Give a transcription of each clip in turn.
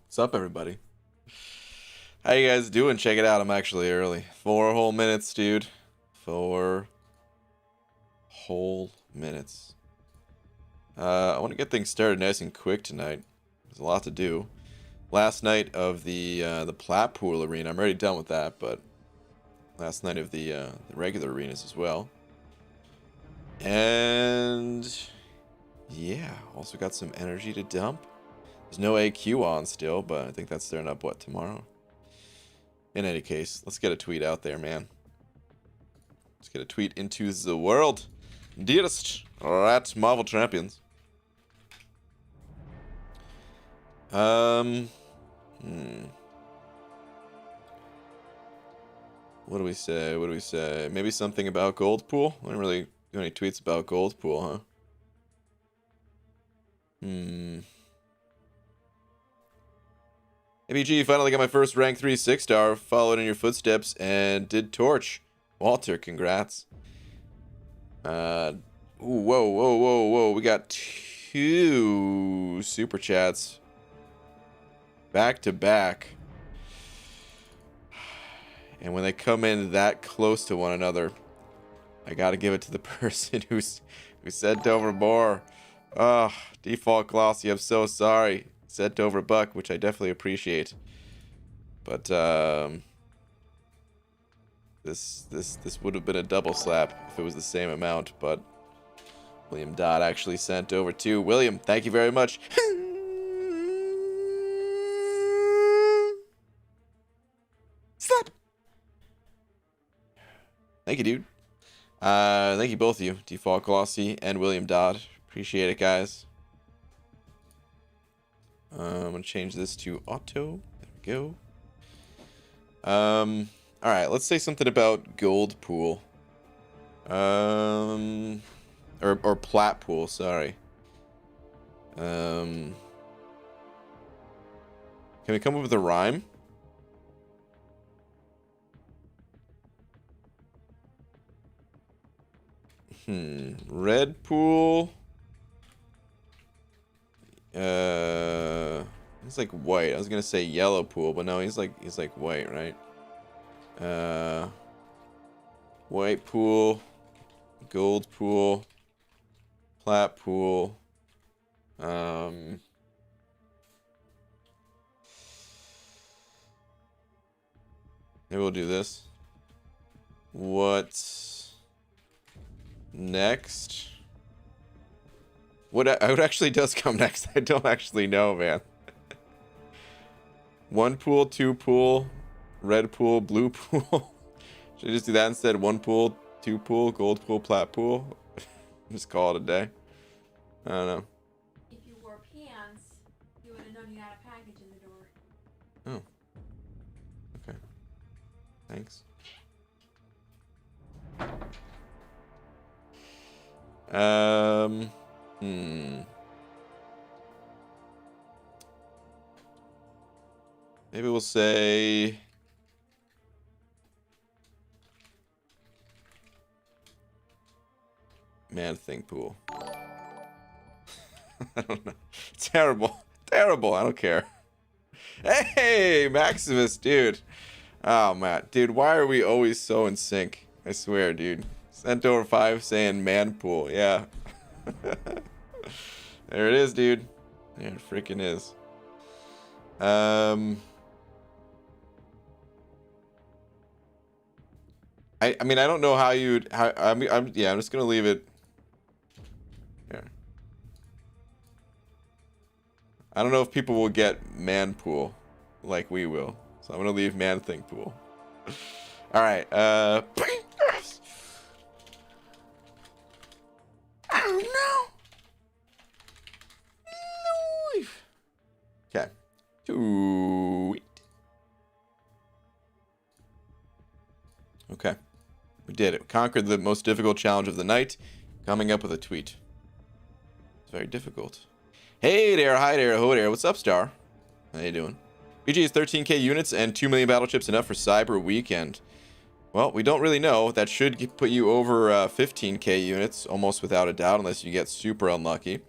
What's up, everybody? How you guys doing? Check it out. I'm actually early. 4 whole minutes, dude. 4 whole minutes. I want to get things started nice and quick tonight. There's a lot to do. Last night of the plat pool arena. I'm already done with that, but last night of the regular arenas as well. And yeah, also got some energy to dump. There's no AQ on still, but I think that's starting up, what, tomorrow? In any case, let's get a tweet out there, man. Let's get a tweet into the world. Dearest Rat Marvel Champions. What do we say? What do we say? Maybe something about Gold Pool? I don't really do any tweets about Gold Pool, huh? ABG, finally got my first rank 3 6-star, followed in your footsteps, and did torch. Walter, congrats. Ooh, whoa. We got 2 super chats. Back to back. And when they come in that close to one another, I gotta give it to the person who sent over more. Oh, default glossy, I'm so sorry. Sent over buck, which I definitely appreciate. But this would have been a double slap if it was the same amount, but William Dodd actually sent over 2. William, thank you very much. Slap. Thank you, dude. Thank you both of you, Default Glossy and William Dodd. Appreciate it, guys. I'm gonna change this to auto. There we go. All right, let's say something about Gold Pool. Or Plat Pool, sorry. Can we come up with a rhyme? Red Pool. He's like white. I was gonna say yellow pool, but no, he's like white, right? White pool, gold pool, plat pool. Maybe we'll do this. What's next? What actually does come next? I don't actually know, man. 1 pool, 2 pool, red pool, blue pool. Should I just do that instead? 1 pool, 2 pool, gold pool, plat pool. Just call it a day. I don't know. If you wore pants, you would have known you had a package in the door. Oh. Okay. Thanks. Maybe we'll say man thing pool. I don't know. Terrible. Terrible. I don't care. Hey, Maximus, dude. Oh, Matt. Dude, why are we always so in sync? I swear, dude. Sent over 5 saying man pool. Yeah. There it is, dude. There it freaking is. I mean, I don't know how you'd. I'm just gonna leave it. Here. I don't know if people will get man pool like we will, so I'm gonna leave man thing pool. All right. Oh no. Okay. Tweet. Okay. We did it. We conquered the most difficult challenge of the night. Coming up with a tweet. It's very difficult. Hey there, hi there, ho there. What's up, Star? How you doing? BG is 13k units and 2 million battle chips enough for Cyber Weekend. Well, we don't really know. That should put you over 15k units, almost without a doubt, unless you get super unlucky.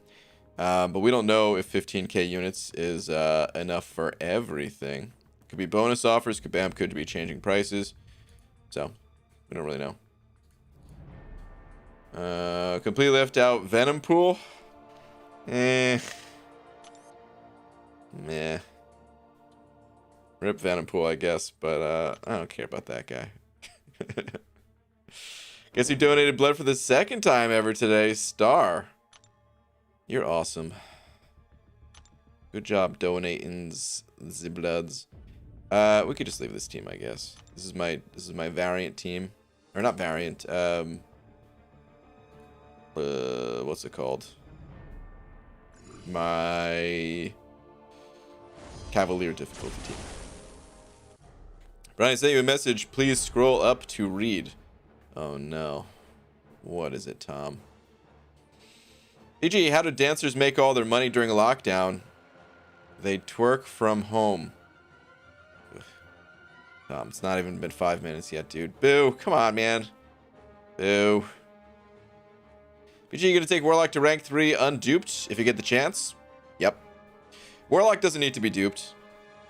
But we don't know if 15k units is enough for everything. Could be bonus offers, could be changing prices. So, we don't really know. Completely left out Venom Pool. Meh. Rip Venom Pool, I guess, but I don't care about that guy. Guess he donated blood for the second time ever today. Star. You're awesome. Good job donating the bloods. We could just leave this team, I guess. This is my variant team. Or not variant, what's it called? My Cavalier difficulty team. Brian sent you a message. Please scroll up to read. Oh no. What is it, Tom? DG, how do dancers make all their money during a lockdown? They twerk from home. Ugh. Tom, it's not even been 5 minutes yet, dude. Boo. Come on, man. Boo. BG, you gonna take Warlock to rank 3 unduped if you get the chance? Yep. Warlock doesn't need to be duped.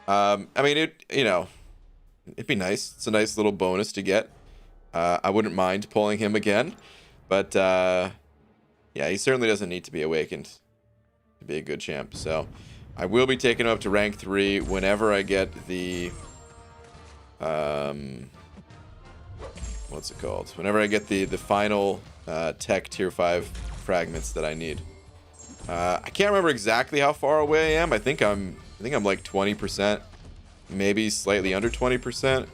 I mean, it'd be nice. It's a nice little bonus to get. I wouldn't mind pulling him again. But, yeah, he certainly doesn't need to be awakened to be a good champ. So, I will be taking him up to rank 3 whenever I get the... what's it called? Whenever I get the final tech tier 5 fragments that I need. I can't remember exactly how far away I am. I think I'm like 20%, maybe slightly under 20%,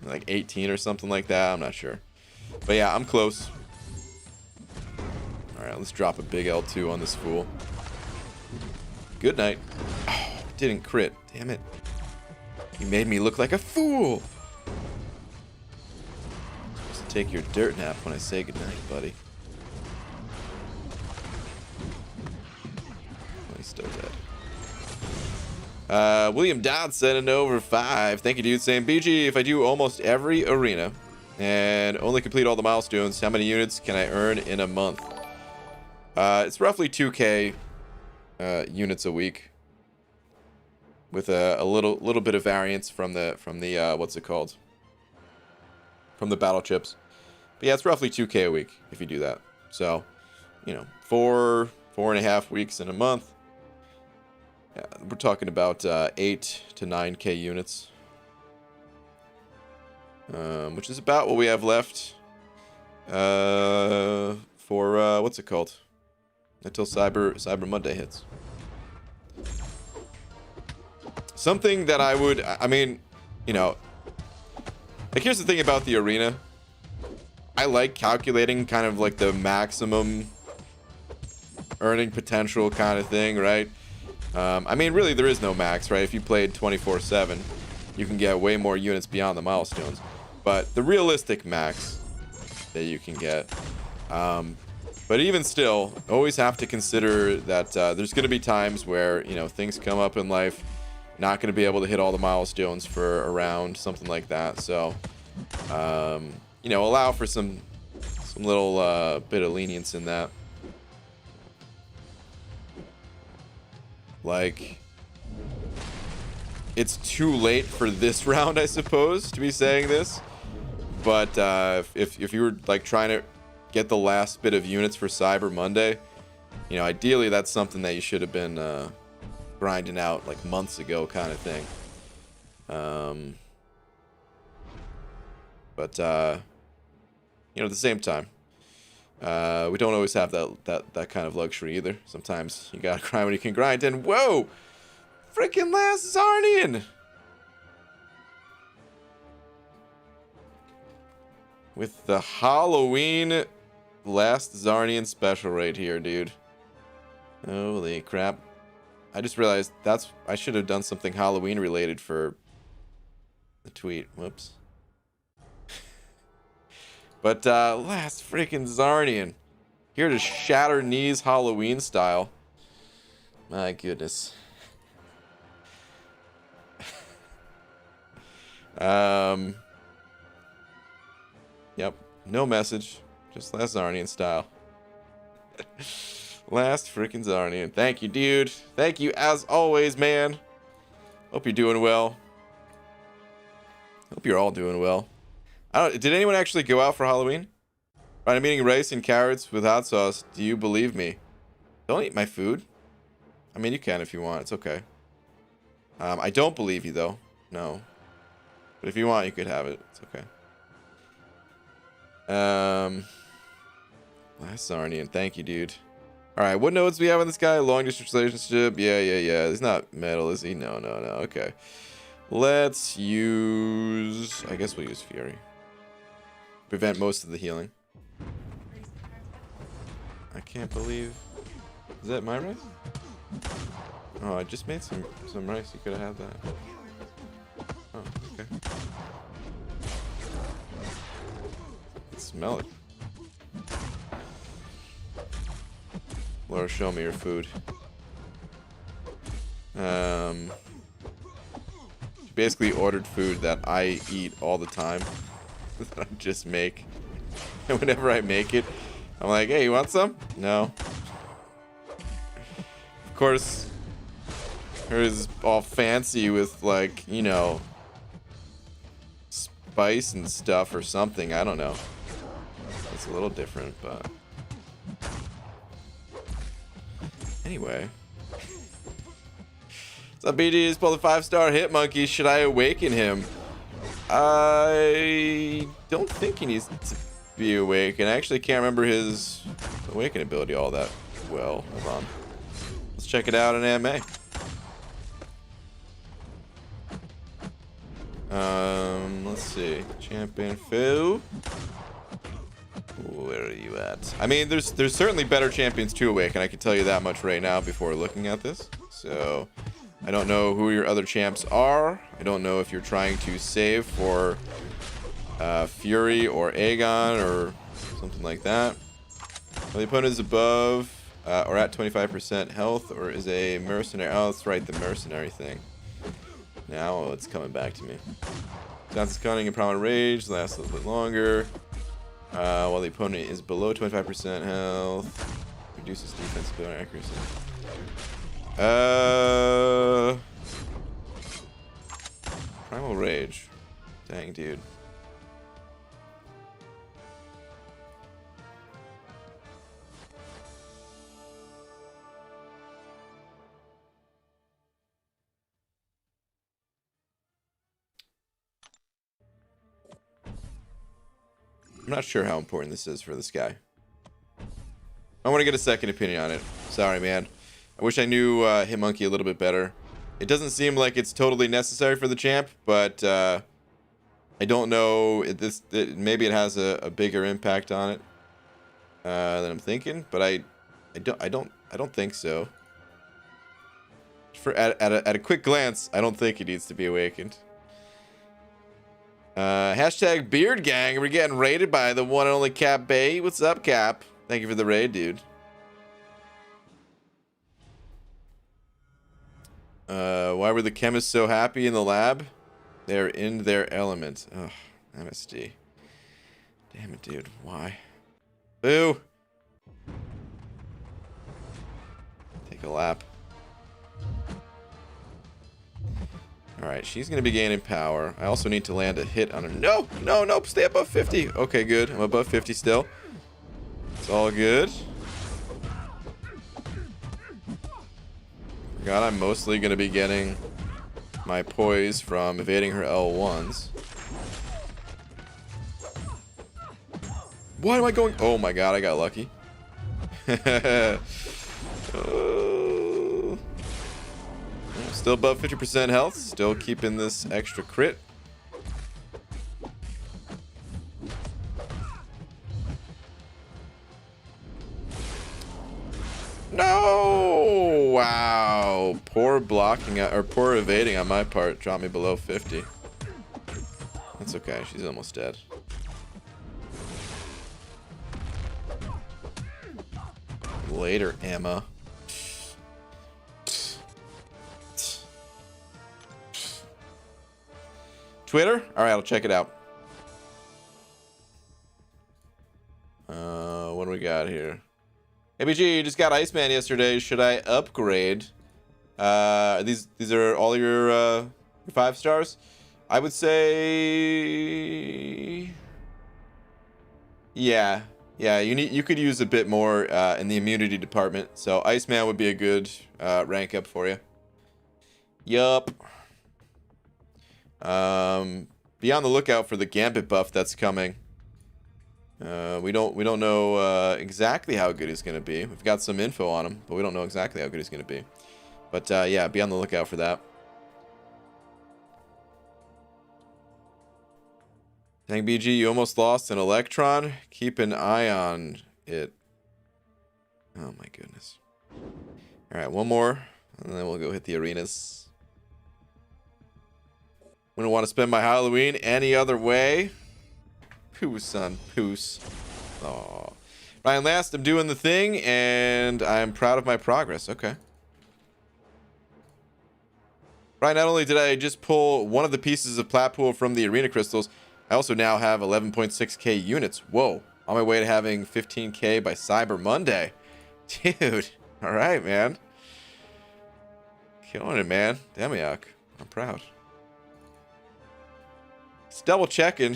like 18 or something like that. I'm not sure, but yeah, I'm close. All right, let's drop a big L2 on this fool. Good night. Oh, didn't crit. Damn it. You made me look like a fool. Take your dirt nap when I say goodnight, buddy. Oh, he's still dead. William Dodd sent an over 5. Thank you, dude. Saying, BG, if I do almost every arena and only complete all the milestones, how many units can I earn in a month? It's roughly 2k units a week, with a little bit of variance from the what's it called? From the battle chips. But yeah, it's roughly 2k a week if you do that. So, 4.5 weeks in a month. Yeah, we're talking about 8 to 9k units. Which is about what we have left for what's it called? Until Cyber Monday hits. Something that I mean, like, here's the thing about the arena. I like calculating kind of like the maximum earning potential kind of thing, right? I mean, really, there is no max, right? If you played 24/7, you can get way more units beyond the milestones. But the realistic max that you can get. But even still, always have to consider that there's going to be times where, things come up in life. Not going to be able to hit all the milestones for a round, something like that. So, allow for some little bit of lenience in that. Like, it's too late for this round, I suppose, to be saying this. But if you were like trying to get the last bit of units for Cyber Monday, ideally that's something that you should have been grinding out like months ago, kind of thing. But at the same time, we don't always have that kind of luxury either. Sometimes you gotta grind when you can grind. And whoa, freaking last Zarnian with the Halloween last Zarnian special right here, dude. Holy crap. I just realized I should have done something Halloween related for the tweet. Whoops. But last freaking Zarnian. Here to shatter knees Halloween style. My goodness. Yep. No message. Just last Zarnian style. Last freaking Zarnian. Thank you, dude. Thank you as always, man. Hope you're doing well. Hope you're all doing well. Did anyone actually go out for Halloween? Right, I'm eating rice and carrots with hot sauce. Do you believe me? Don't eat my food. I mean, you can if you want. It's okay. I don't believe you, though. No. But if you want, you could have it. It's okay. Last Zarnian. Thank you, dude. Alright, what nodes do we have on this guy? Long distance relationship? Yeah. He's not metal, is he? No. Okay. Let's use... I guess we'll use Fury. Prevent most of the healing. I can't believe... Is that my rice? Oh, I just made some rice. You could have had that. Oh, okay. Let's smell it. Laura, show me your food. She basically ordered food that I eat all the time. That I just make. And whenever I make it, I'm like, hey, you want some? No. Of course, hers is all fancy with, like, you know, spice and stuff or something. I don't know. It's a little different, but... Anyway. What's up, BD? Is pulled a 5-star hit monkey. Should I awaken him? I don't think he needs to be awakened. I actually can't remember his awaken ability all that well. Hold on. Let's check it out in AMA. Let's see. Champion Fu. Where are you at? I mean, there's certainly better champions to awaken. I can tell you that much right now before looking at this. So, I don't know who your other champs are. I don't know if you're trying to save for Fury or Aegon or something like that. Well, the opponent is above or at 25% health or is a mercenary. Oh, that's right, the mercenary thing. Now it's coming back to me. Johnson cunning and prominent rage lasts a little bit longer. While the opponent is below 25% health, reduces defense ability accuracy. Primal rage. Dang, dude. I'm not sure how important this is for this guy. I want to get a second opinion on it. Sorry, man. I wish I knew Hitmonkey a little bit better. It doesn't seem like it's totally necessary for the champ, but I don't know. Maybe it has a bigger impact on it than I'm thinking, but I don't think so. At a quick glance, I don't think it needs to be awakened. Hashtag Beard Gang. We're getting raided by the one and only Cap Bay. What's up, Cap? Thank you for the raid, dude. Why were the chemists so happy in the lab? They're in their element. Ugh, MSD. Damn it, dude. Why? Boo! Take a lap. Alright, she's going to be gaining power. I also need to land a hit on her. No! Nope. Stay above 50. Okay, good. I'm above 50 still. It's all good. Forgot I'm mostly going to be getting my poise from evading her L1s. Why am I going? Oh my god, I got lucky. Still above 50% health. Still keeping this extra crit. No! Wow. Poor blocking, or poor evading on my part. Dropped me below 50. That's okay. She's almost dead. Later, Emma. Twitter? Alright, I'll check it out. What do we got here? ABG, you just got Iceman yesterday. Should I upgrade? These are all your 5 stars? I would say, yeah, you could use a bit more in the immunity department. So Iceman would be a good rank up for you. Yup. Be on the lookout for the Gambit buff that's coming. We don't know exactly how good he's gonna be. We've got some info on him, but we don't know exactly how good he's gonna be. But yeah, be on the lookout for that. Dang, BG, you almost lost an Electron. Keep an eye on it. Oh my goodness. All right, one more, and then we'll go hit the arenas. Wouldn't want to spend my Halloween any other way. Poos, son, poos. Aw. Ryan last, I'm doing the thing, and I'm proud of my progress. Okay. Ryan, not only did I just pull one of the pieces of plat pool from the arena crystals, I also now have 11.6k units. Whoa. On my way to having 15k by Cyber Monday. Dude. All right, man. Killing it, man. Mcoc. I'm proud. Just double checking.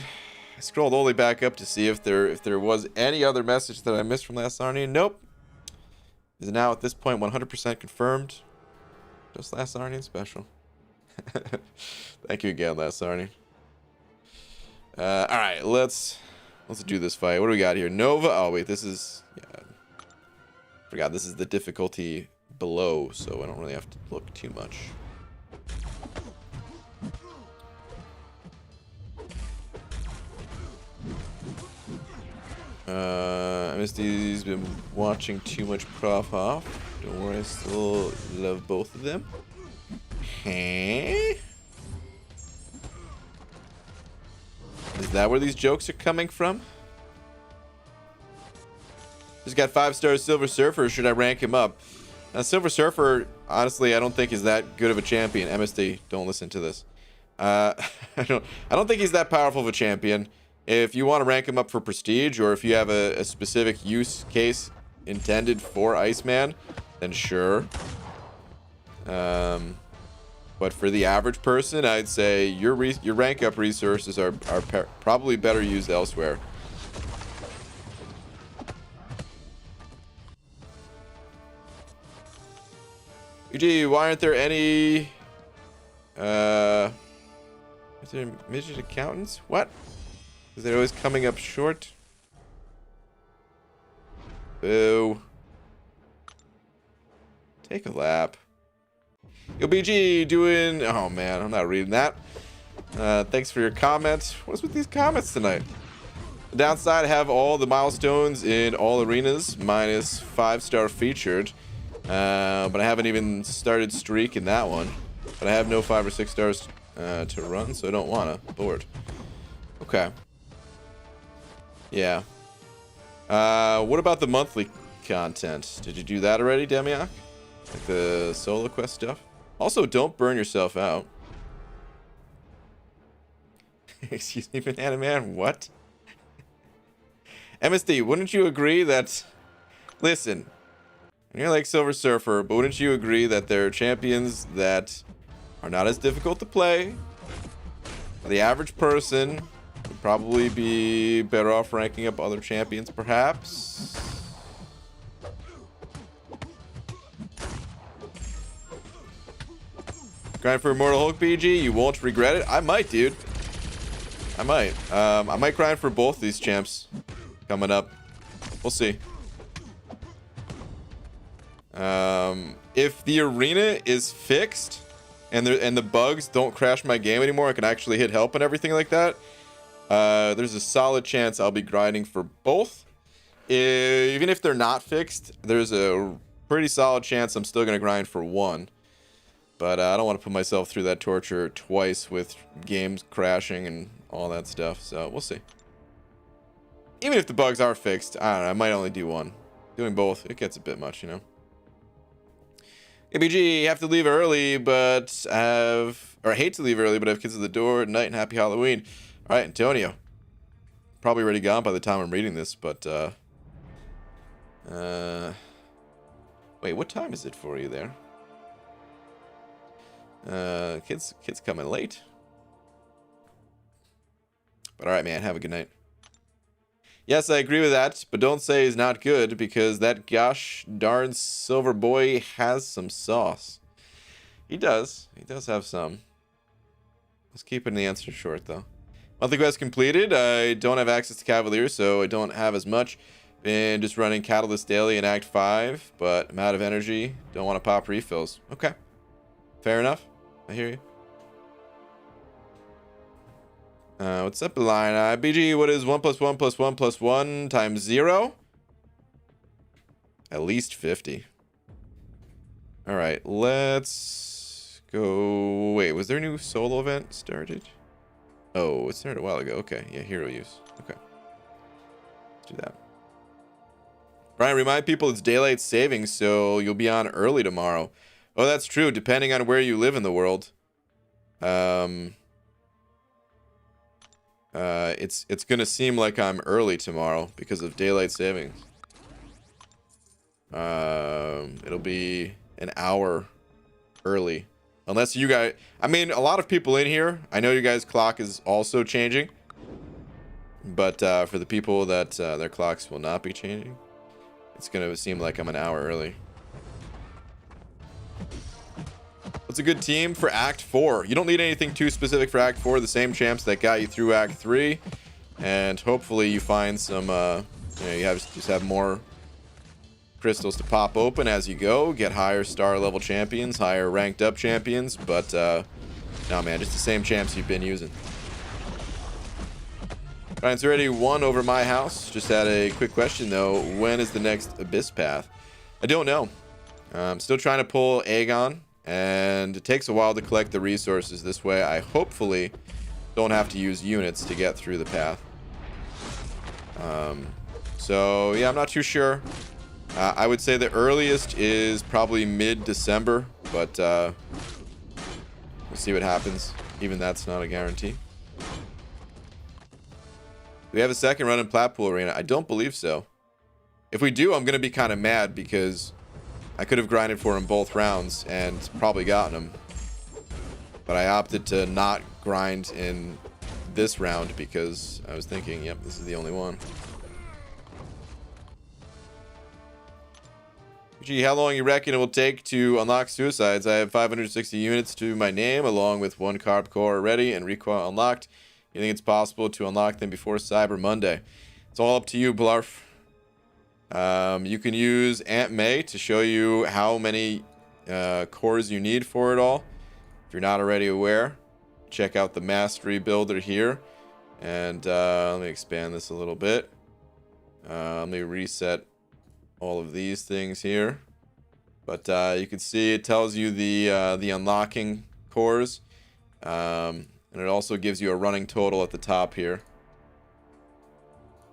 I scrolled all the way back up to see if there was any other message that I missed from last Sarnian. Nope. Is now at this point 100% confirmed. Just last Sarnian special. Thank you again, last Sarnian. All right, let's do this fight. What do we got here? Nova. Oh wait, this is, yeah, forgot this is the difficulty below, so I don't really have to look too much. MSD's been watching too much Prof Off. Don't worry, I still love both of them. Hey? Is that where these jokes are coming from? Just got 5 stars Silver Surfer. Should I rank him up? Now, Silver Surfer, honestly, I don't think is that good of a champion. MSD, don't listen to this. I don't think he's that powerful of a champion. If you want to rank him up for prestige, or if you have a specific use case intended for Iceman, then sure. But for the average person, I'd say your rank up resources are probably better used elsewhere. UG, why aren't there any is there midget accountants? What? Is it always coming up short? Boo. Take a lap. Yo, BG, doing... Oh, man, I'm not reading that. Thanks for your comments. What's with these comments tonight? The downside, I have all the milestones in all arenas, minus 5-star featured. But I haven't even started streak in that one. But I have no 5 or 6 stars to run, so I don't want to. Bored. Okay. Yeah. What about the monthly content? Did you do that already, Mcoc? Like the solo quest stuff? Also, don't burn yourself out. Excuse me, Banana Man, what? MSD, wouldn't you agree that... Listen, you're like Silver Surfer, but wouldn't you agree that there are champions that are not as difficult to play? The average person would probably be better off ranking up other champions, perhaps. Grind for Immortal Hulk, BG. You won't regret it. I might, dude. I might grind for both these champs coming up. We'll see. If the arena is fixed and the bugs don't crash my game anymore, I can actually hit help and everything like that. There's a solid chance I'll be grinding for both. Even if they're not fixed, there's a pretty solid chance I'm still gonna grind for one. But I don't want to put myself through that torture twice with games crashing and all that stuff. So we'll see. Even if the bugs are fixed, I don't know. I might only do one. Doing both, it gets a bit much, you know. ABG, have to leave early, but I hate to leave early, but I have kids at the door at night, and happy Halloween. All right, Antonio. Probably already gone by the time I'm reading this, but Wait, what time is it for you there? Kids coming late. But alright, man, have a good night. Yes, I agree with that, but don't say he's not good, because that gosh darn silver boy has some sauce. He does. He does have some. Let's keep the answer short, though. Monthly quest completed. I don't have access to Cavalier, so I don't have as much. Been just running Catalyst daily in Act 5, but I'm out of energy. Don't want to pop refills. Okay. Fair enough. I hear you. What's up, line? BG, what is 1 + 1 + 1 + 1 times 0? At least 50. Alright, let's go. Wait, was there a new solo event started? Oh, it started a while ago. Okay, yeah, hero use. Okay. Let's do that. Brian, remind people it's daylight savings, so you'll be on early tomorrow. Oh, that's true, depending on where you live in the world. It's gonna seem like I'm early tomorrow because of daylight savings. It'll be an hour early. Unless you guys... I mean, a lot of people in here, I know you guys' clock is also changing. But for the people that their clocks will not be changing, it's gonna seem like I'm an hour early. What's a good team for Act 4? You don't need anything too specific for Act 4. The same champs that got you through Act 3. And hopefully you find some, you just have more crystals to pop open as you go. Get higher star level champions, higher ranked up champions. But, no man, just the same champs you've been using. Ryan's already won over my house. Just had a quick question though. When is the next Abyss Path? I don't know. I'm still trying to pull Aegon, and it takes a while to collect the resources. This way I hopefully don't have to use units to get through the path. So yeah, I'm not too sure. I would say the earliest is probably mid-December, but we'll see what happens. Even that's not a guarantee. We have a second run in Platpool Arena. I don't believe so. If we do, I'm going to be kind of mad because I could have grinded for him both rounds and probably gotten him. But I opted to not grind in this round because I was thinking, yep, this is the only one. Gee, how long you reckon it will take to unlock Suicides? I have 560 units to my name along with 1 carb core ready and recoil unlocked. You think it's possible to unlock them before Cyber Monday? It's all up to you, Blarf. You can use Aunt May to show you how many cores you need for it all. If you're not already aware, check out the Mastery Builder here. And let me expand this a little bit. Let me reset all of these things here. But you can see it tells you the unlocking cores. And it also gives you a running total at the top here.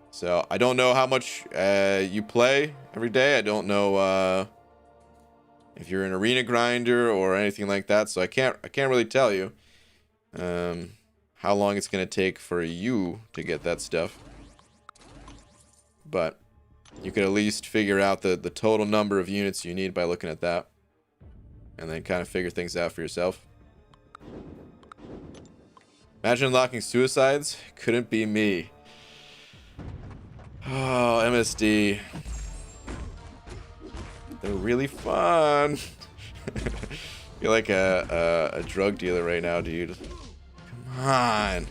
So I don't know how much you play every day. I don't know if you're an arena grinder or anything like that. So I can't really tell you how long it's gonna take for you to get that stuff. But you can at least figure out the total number of units you need by looking at that, and then kind of figure things out for yourself. Imagine unlocking Suicides. Couldn't be me. Oh, MSD. They're really fun. You're like a drug dealer right now, dude. Come on.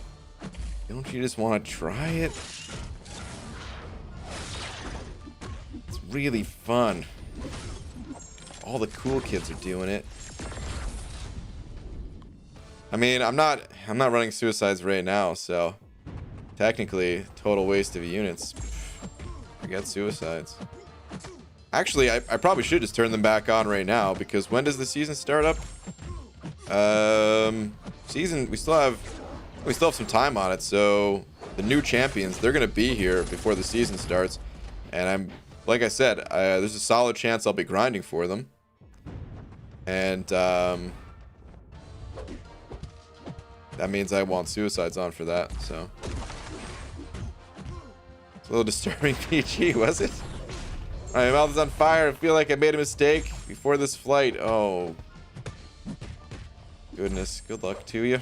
Don't you just want to try it? It's really fun. All the cool kids are doing it. I mean, I'm not running Suicides right now, so technically total waste of units. Forget Suicides. Actually, I probably should just turn them back on right now, because when does the season start up? Season, we still have some time on it, so the new champions, they're gonna be here before the season starts, and like I said, there's a solid chance I'll be grinding for them, and that means I want Suicides on for that, so. It's a little disturbing PG, was it? My mouth is on fire. I feel like I made a mistake before this flight. Oh. Goodness. Good luck to you.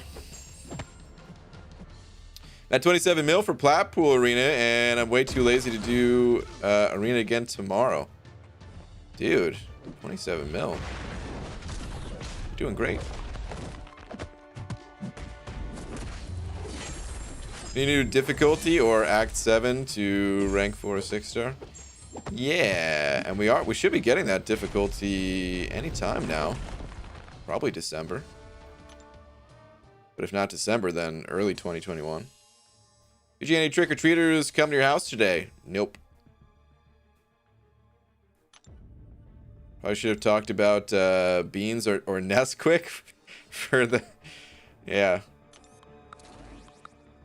At 27 mil for Blackpool Arena, and I'm way too lazy to do Arena again tomorrow. Dude, 27 mil. You're doing great. You need difficulty or Act 7 to rank 4 or 6 star? Yeah, and we should be getting that difficulty anytime now. Probably December. But if not December, then early 2021. Did you any trick-or-treaters come to your house today? Nope. Probably should have talked about beans or Nesquik for the... Yeah.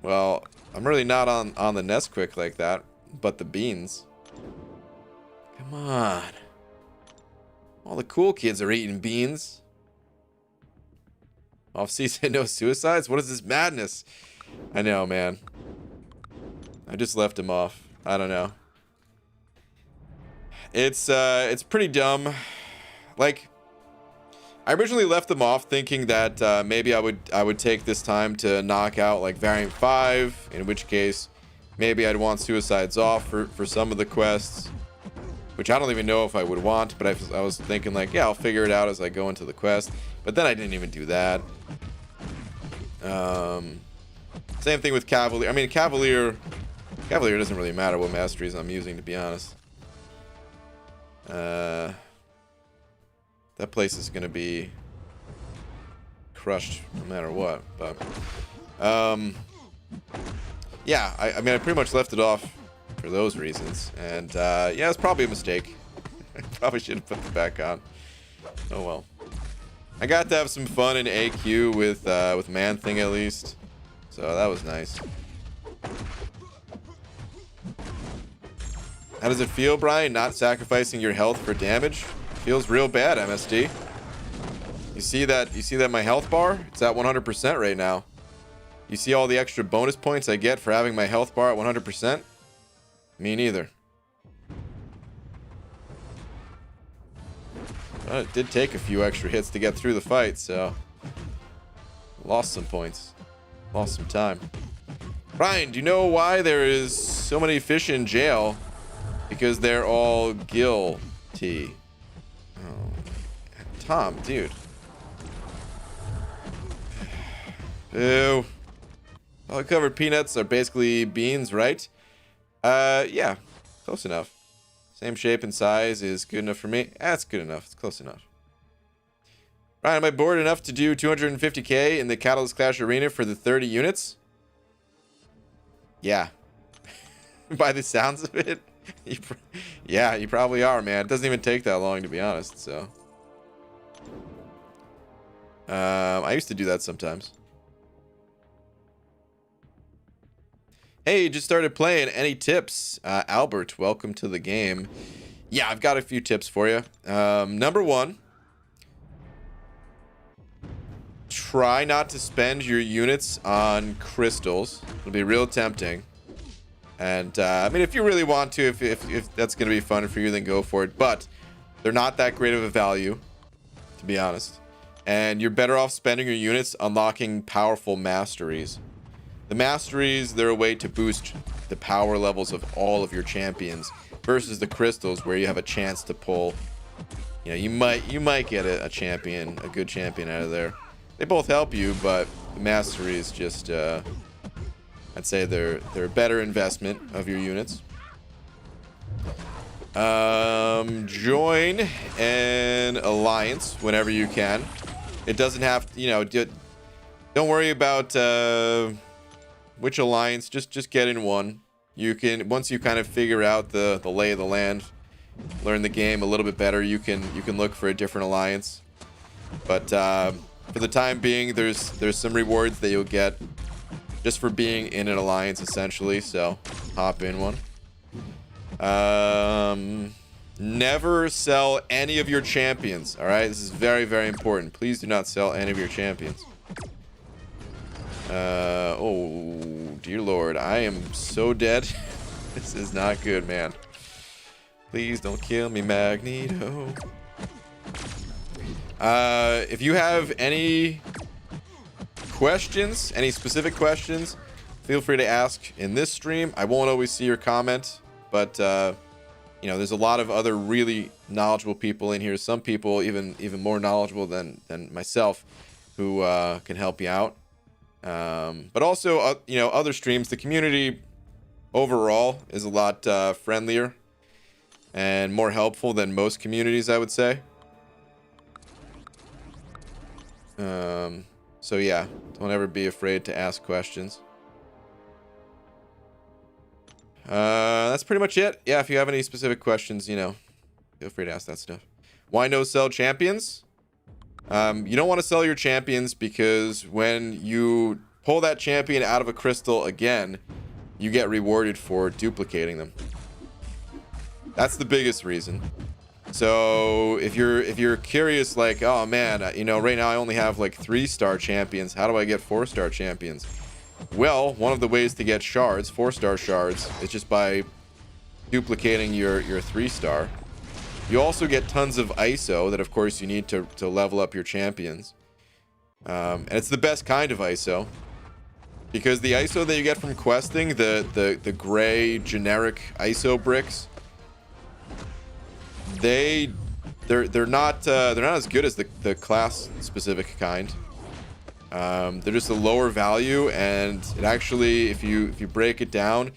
Well, I'm really not on the Nesquik like that, but the beans. Come on. All the cool kids are eating beans. Off-season, no suicides? What is this madness? I know, man. I just left him off. I don't know. It's pretty dumb. Like, I originally left them off thinking that maybe I would take this time to knock out like Variant 5, in which case maybe I'd want suicides off for some of the quests, which I don't even know if I would want, but I was thinking like, yeah, I'll figure it out as I go into the quest. But then I didn't even do that. Same thing with Cavalier. I mean, Cavalier doesn't really matter what masteries I'm using, to be honest. That place is gonna be crushed no matter what. But yeah, I mean, I pretty much left it off for those reasons, and yeah, it's probably a mistake. I probably should have put it back on. Oh well. I got to have some fun in AQ with Man-Thing at least, so that was nice. How does it feel, Brian, not sacrificing your health for damage? Feels real bad, MSD. You see that my health bar? It's at 100% right now. You see all the extra bonus points I get for having my health bar at 100%? Me neither. Well, it did take a few extra hits to get through the fight, so... Lost some points. Lost some time. Brian, do you know why there is so many fish in jail? Because they're all guilty. Oh, Tom, dude. Ew. All covered peanuts are basically beans, right? Yeah, close enough. Same shape and size is good enough for me. That's good enough. It's close enough. Ryan, am I bored enough to do 250k in the Catalyst Clash Arena for the 30 units? Yeah. By the sounds of it. Yeah, you probably are, man. It doesn't even take that long, to be honest, so. I used to do that sometimes. Hey, just started playing. Any tips? Albert, welcome to the game. Yeah, I've got a few tips for you. Number one, try not to spend your units on crystals. It'll be real tempting. And, I mean, if you really want to, if that's going to be fun for you, then go for it. But they're not that great of a value, to be honest. And you're better off spending your units unlocking powerful masteries. The masteries, they're a way to boost the power levels of all of your champions versus the crystals where you have a chance to pull. You know, you might get a champion, a good champion out of there. They both help you, but the masteries just, I'd say they're a better investment of your units. Join an alliance whenever you can. It doesn't have to, you know, don't worry about which alliance, just get in one. You can, once you kind of figure out the lay of the land, learn the game a little bit better, you can look for a different alliance. But for the time being, there's some rewards that you'll get just for being in an alliance, essentially, so hop in one. Never sell any of your champions, all right? This is very, very important. Please do not sell any of your champions. Oh, dear Lord. I am so dead. This is not good, man. Please don't kill me, Magneto. If you have any questions, any specific questions, feel free to ask in this stream. I won't always see your comment, but you know, there's a lot of other really knowledgeable people in here. Some people even more knowledgeable than myself, who can help you out. But also, you know, other streams. The community overall is a lot friendlier and more helpful than most communities, I would say. So yeah, don't ever be afraid to ask questions. That's pretty much it. Yeah, if you have any specific questions, you know, feel free to ask that stuff. Why no sell champions? You don't want to sell your champions because when you pull that champion out of a crystal again, you get rewarded for duplicating them. That's the biggest reason. So if you're curious, like, oh man, you know, right now I only have like 3-star champions. How do I get 4-star champions? Well, one of the ways to get shards, 4-star shards, is just by duplicating your 3-star. You also get tons of ISO that, of course, you need to level up your champions. And it's the best kind of ISO, because the ISO that you get from questing, the gray generic ISO bricks, they're not as good as the class specific kind. They're just a lower value, and it actually, if you break it down,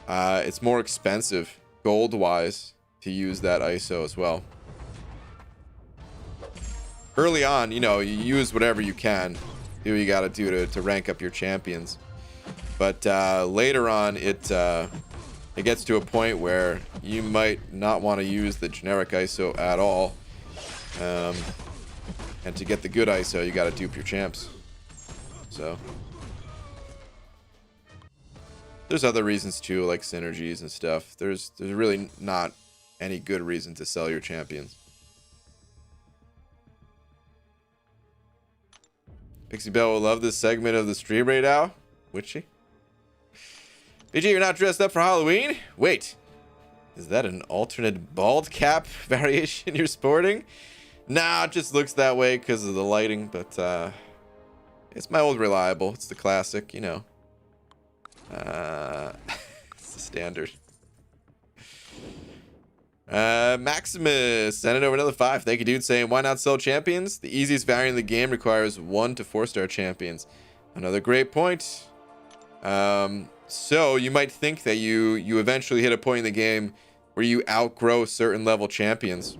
it's more expensive gold wise to use that ISO as well. Early on, you know, you use whatever you can, do what you gotta do to rank up your champions. But later on, it gets to a point where you might not want to use the generic ISO at all. And to get the good ISO, you gotta dupe your champs. So there's other reasons too, like synergies and stuff. There's really not any good reason to sell your champions. Pixie Belle will love this segment of the stream right now. Would she? BG, you're not dressed up for Halloween? Wait, is that an alternate bald cap variation you're sporting? Nah, it just looks that way because of the lighting, but it's my old reliable. It's the classic, you know. It's the standard. Maximus sending over another 5. Thank you, dude. Saying, why not sell champions? The easiest variant in the game requires 1 to 4-star champions. Another great point. So you might think that you eventually hit a point in the game where you outgrow certain level champions.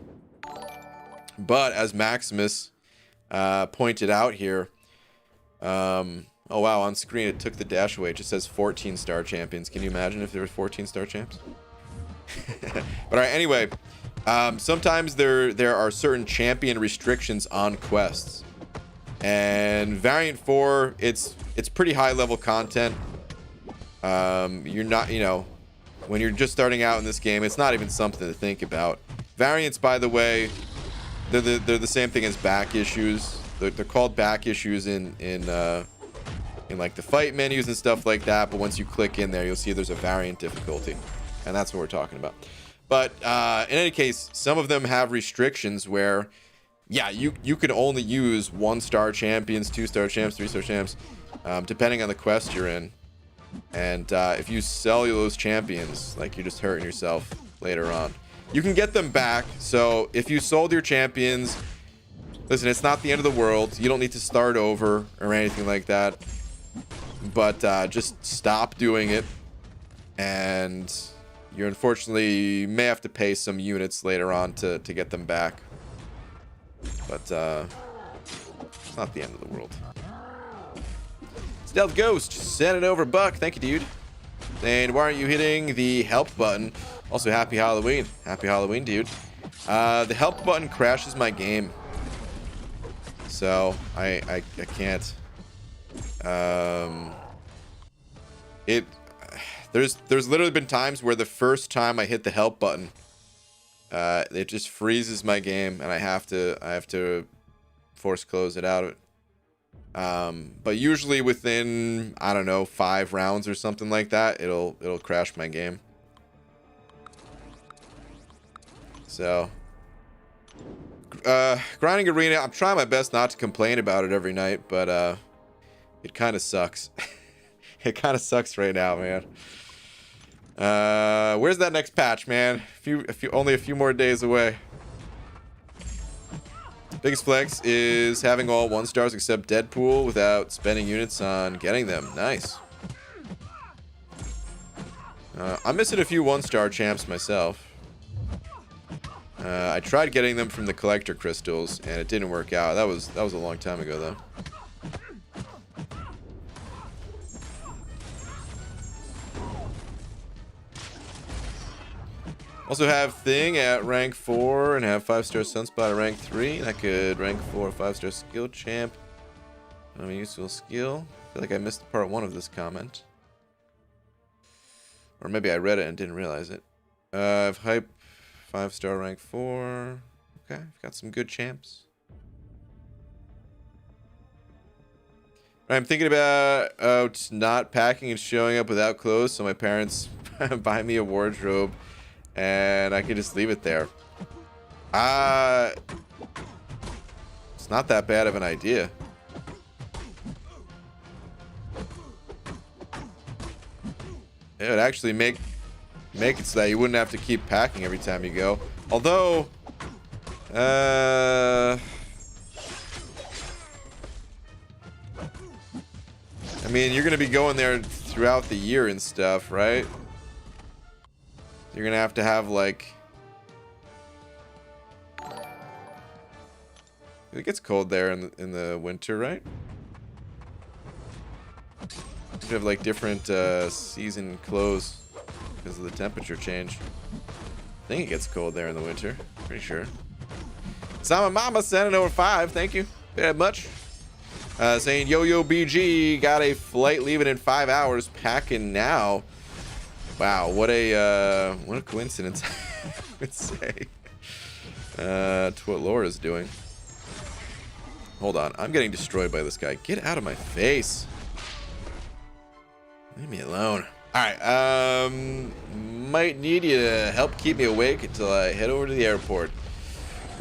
But as Maximus pointed out here, oh wow, on screen it took the dash away. It just says 14-star champions. Can you imagine if there were 14-star champs? But all right, anyway, sometimes there are certain champion restrictions on quests, and variant 4, it's pretty high level content. You're not, you know, when you're just starting out in this game, it's not even something to think about. Variants, by the way, they're the same thing as back issues. They're called back issues in like the fight menus and stuff like that, but once you click in there, you'll see there's a variant difficulty, and that's what we're talking about. But in any case, some of them have restrictions where, yeah, you can only use 1-star champions, 2-star champs, 3-star champs, depending on the quest you're in. And if you sell those champions, like, you're just hurting yourself later on. You can get them back, so if you sold your champions, listen, it's not the end of the world. You don't need to start over or anything like that. But just stop doing it, and you unfortunately may have to pay some units later on to get them back. But it's not the end of the world. Stealth Ghost, send it over, Buck. Thank you, dude. And why aren't you hitting the help button? Also, happy Halloween. Happy Halloween, dude. The help button crashes my game, so I can't. There's literally been times where the first time I hit the help button, it just freezes my game, and I have to force close it out. But usually within, I don't know, 5 rounds or something like that, it'll crash my game. So, grinding arena, I'm trying my best not to complain about it every night, but it kind of sucks. It kind of sucks right now, man. Where's that next patch, man? Only a few more days away. Biggest flex is having all 1-stars except Deadpool without spending units on getting them. Nice. I'm missing a few 1-star champs myself. I tried getting them from the collector crystals and it didn't work out. That was a long time ago though. Also have Thing at rank 4 and have 5-star Sunspot at rank 3. That could rank 4 5-star skill champ. Useful skill. I feel like I missed part 1 of this comment. Or maybe I read it and didn't realize it. I've hype 5-star rank 4. Okay, I've got some good champs. I'm thinking about not packing and showing up without clothes, so my parents buy me a wardrobe and I can just leave it there. It's not that bad of an idea. It would actually make it so that you wouldn't have to keep packing every time you go. Although, I mean, you're gonna be going there throughout the year and stuff, right? You're gonna have to have like, it gets cold there in the winter, right? You have like different season clothes because of the temperature change. I think it gets cold there in the winter. Pretty sure. Sama Mama sent it over 5. Thank you very much. Saying Yo BG got a flight leaving in 5 hours. Packing now. Wow, what a coincidence. I would say. To what Laura's doing. Hold on, I'm getting destroyed by this guy. Get out of my face. Leave me alone. Alright, might need you to help keep me awake until I head over to the airport.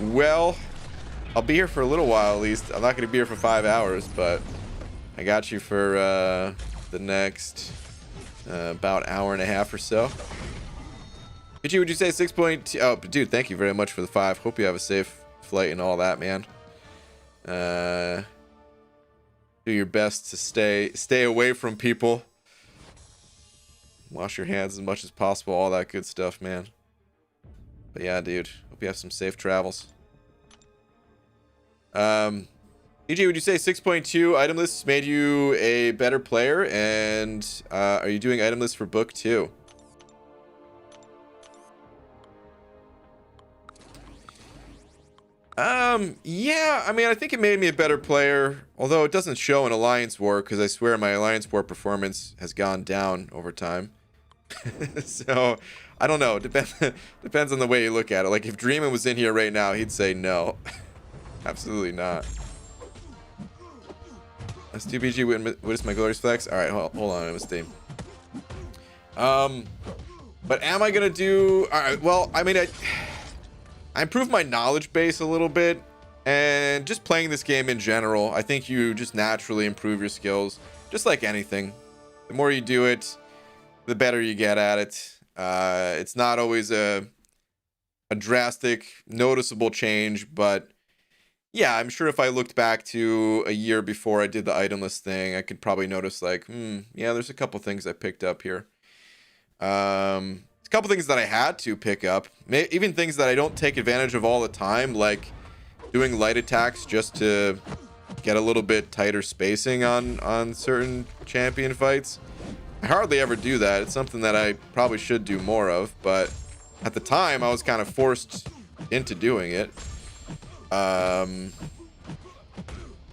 Well, I'll be here for a little while at least. I'm not going to be here for 5 hours, but I got you for the next about hour and a half or so. Pichi, would you say 6.2? Oh, dude, thank you very much for the 5. Hope you have a safe flight and all that, man. Do your best to stay away from people. Wash your hands as much as possible, all that good stuff, man. But yeah, dude, hope you have some safe travels. EJ, would you say 6.2 item lists made you a better player? And are you doing item lists for book 2? Yeah, I mean, I think it made me a better player, although it doesn't show in Alliance War, because I swear my Alliance War performance has gone down over time. So, I don't know. Depends on the way you look at it. Like, if Dreamin' was in here right now, he'd say no. Absolutely not. S2BG, what is my glorious flex? Alright, hold on, let's see. But am I gonna do... Alright, well, I mean, I improved my knowledge base a little bit, and just playing this game in general, I think you just naturally improve your skills, just like anything. The more you do it, the better you get at it. It's not always a drastic, noticeable change, but yeah, I'm sure if I looked back to a year before I did the item list thing, I could probably notice like, yeah, there's a couple things I picked up here. A couple things that I had to pick up, even things that I don't take advantage of all the time, like doing light attacks just to get a little bit tighter spacing on certain champion fights. I hardly ever do that. It's something that I probably should do more of, but at the time I was kind of forced into doing it.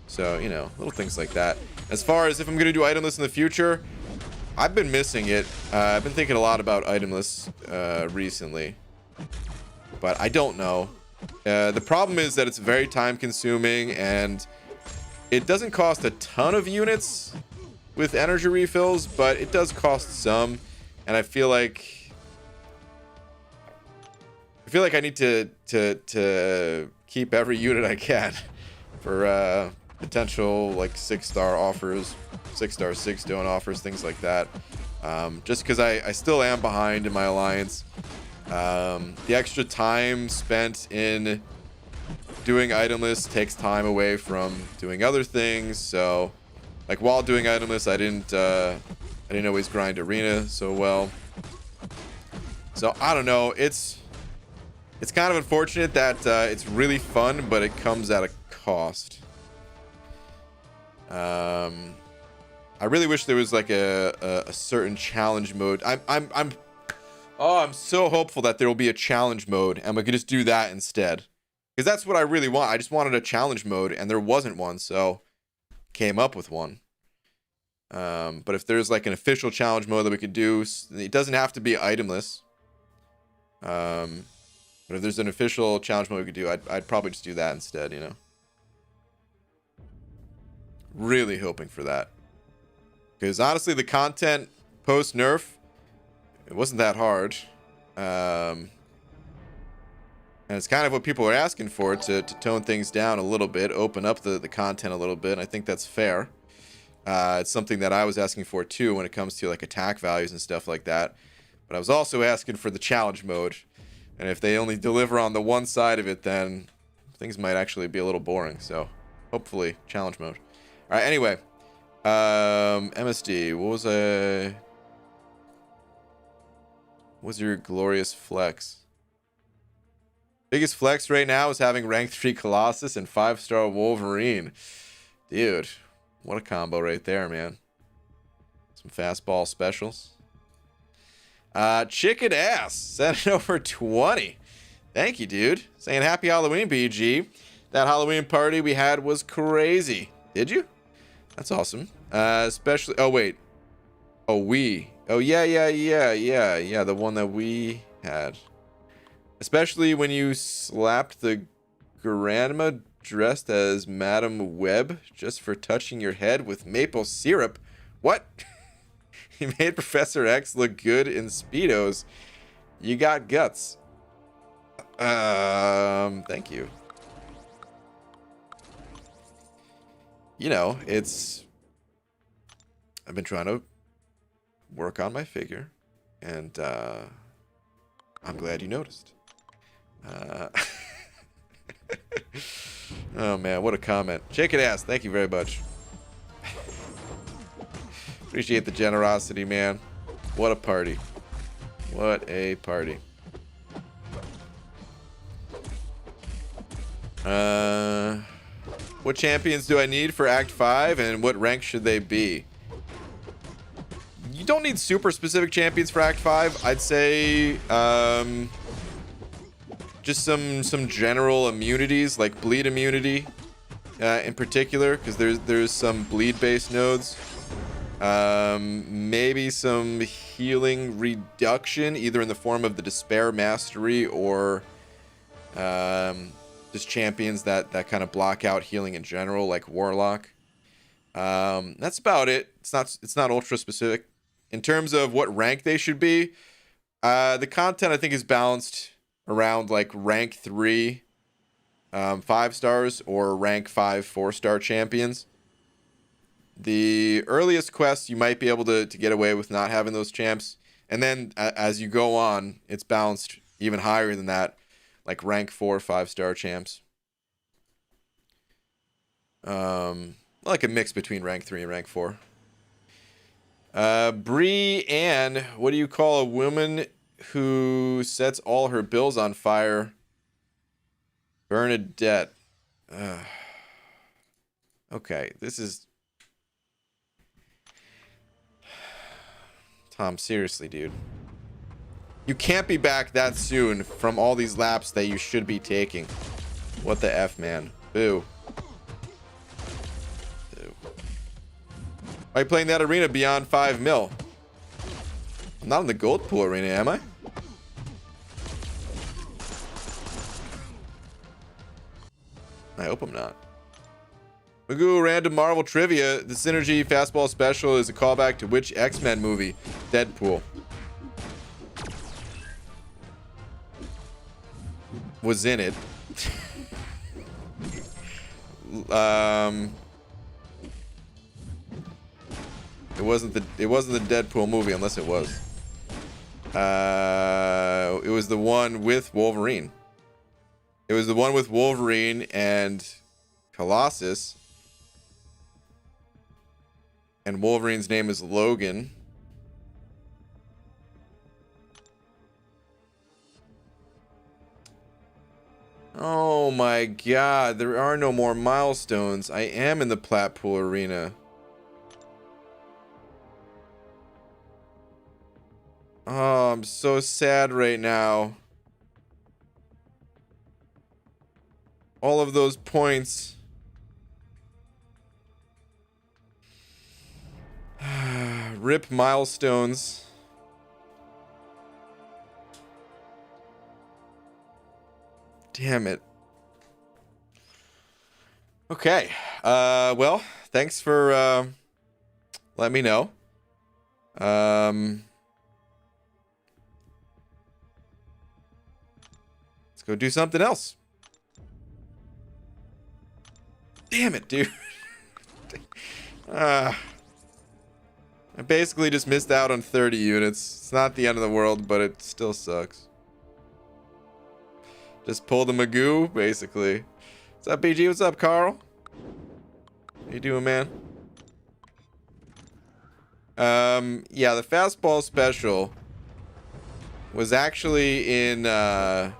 So, you know, little things like that. As far as if I'm going to do item lists in the future, I've been missing it. I've been thinking a lot about item lists recently, but I don't know. The problem is that it's very time consuming and it doesn't cost a ton of units with energy refills, but it does cost some. And I feel like if feel like I need to keep every unit I can for potential like 6-star offers, 6-star 6-stone offers, things like that. Just because I still am behind in my alliance. The extra time spent in doing item lists takes time away from doing other things. So, like while doing item lists, I didn't always grind arena so well. So I don't know. It's kind of unfortunate that it's really fun, but it comes at a cost. I really wish there was like a certain challenge mode. I'm so hopeful that there will be a challenge mode and we could just do that instead. Because that's what I really want. I just wanted a challenge mode and there wasn't one, so came up with one. But if there's like an official challenge mode that we could do, it doesn't have to be itemless. But if there's an official challenge mode we could do, I'd probably just do that instead, you know. Really hoping for that. Because honestly, the content post nerf, it wasn't that hard. And it's kind of what people are asking for, to tone things down a little bit, open up the content a little bit. And I think that's fair. It's something that I was asking for too when it comes to like attack values and stuff like that. But I was also asking for the challenge mode. And if they only deliver on the one side of it, then things might actually be a little boring. So hopefully challenge mode. All right, anyway. MSD, what was your glorious flex? Biggest flex right now is having rank 3 Colossus and 5-star Wolverine. Dude, what a combo right there, man. Some fastball specials. Chicken Ass, sent over 20. Thank you, dude. Saying happy Halloween, BG. That Halloween party we had was crazy. Did you? That's awesome. Especially, oh wait. Oh, yeah, the one that we had. Especially when you slapped the grandma dressed as Madam Web just for touching your head with maple syrup. What? He made Professor X look good in Speedos. You got guts. Thank you. You know, I've been trying to work on my figure, and I'm glad you noticed. Oh man, what a comment. Chicken Ass, thank you very much. Appreciate the generosity, man. What a party. What a party. What champions do I need for Act 5 and what rank should they be? You don't need super specific champions for Act 5. I'd say just some general immunities, like bleed immunity in particular, because there's some bleed based nodes. Maybe some healing reduction, either in the form of the Despair Mastery or just champions that kind of block out healing in general, like Warlock. That's about it. It's not ultra specific. In terms of what rank they should be, the content I think is balanced around like rank 3 5 stars or rank 5 4-star champions. The earliest quests you might be able to get away with not having those champs, and then as you go on, it's balanced even higher than that, like rank 4 5-star champs. Like a mix between rank 3 and rank 4. Bree Ann, what do you call a woman who sets all her bills on fire? Bernadette. Okay, this is... Tom, seriously, dude. You can't be back that soon from all these laps that you should be taking. What the F, man? Boo. Boo. Why are you playing that arena beyond 5 mil? I'm not in the gold pool arena, am I? I hope I'm not. Magoo, random Marvel trivia. The Synergy Fastball Special is a callback to which X-Men movie? Deadpool. was in it. It wasn't the Deadpool movie, unless it was. It was the one with Wolverine. It was the one with Wolverine and Colossus. And Wolverine's name is Logan. Oh my god, there are no more milestones. I am in the Platpool Arena. Oh, I'm so sad right now. All of those points. Rip milestones. Damn it. Okay. Well, thanks for letting me know. Let's go do something else. Damn it, dude. I basically just missed out on 30 units. It's not the end of the world, but it still sucks. Just pull the Magoo, basically. What's up, BG? What's up, Carl? How you doing, man? Yeah, the fastball special was actually in, it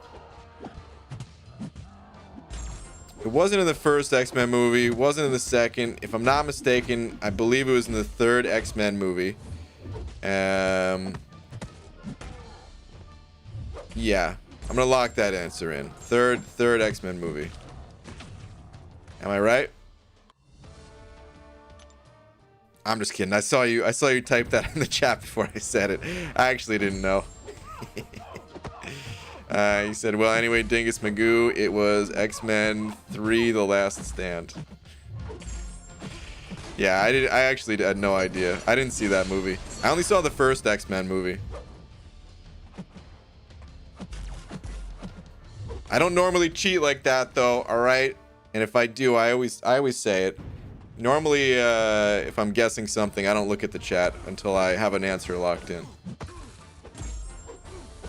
wasn't in the first X-Men movie, wasn't in the second. If I'm not mistaken, I believe it was in the third X-Men movie. Yeah. I'm gonna lock that answer in. Third X-Men movie. Am I right? I'm just kidding. I saw you type that in the chat before I said it. I actually didn't know. You said, well, anyway, Dingus Magoo, it was X-Men 3: The Last Stand. Yeah, I actually had no idea. I didn't see that movie. I only saw the first X-Men movie. I don't normally cheat like that, though, all right? And if I do, I always say it. Normally, if I'm guessing something, I don't look at the chat until I have an answer locked in.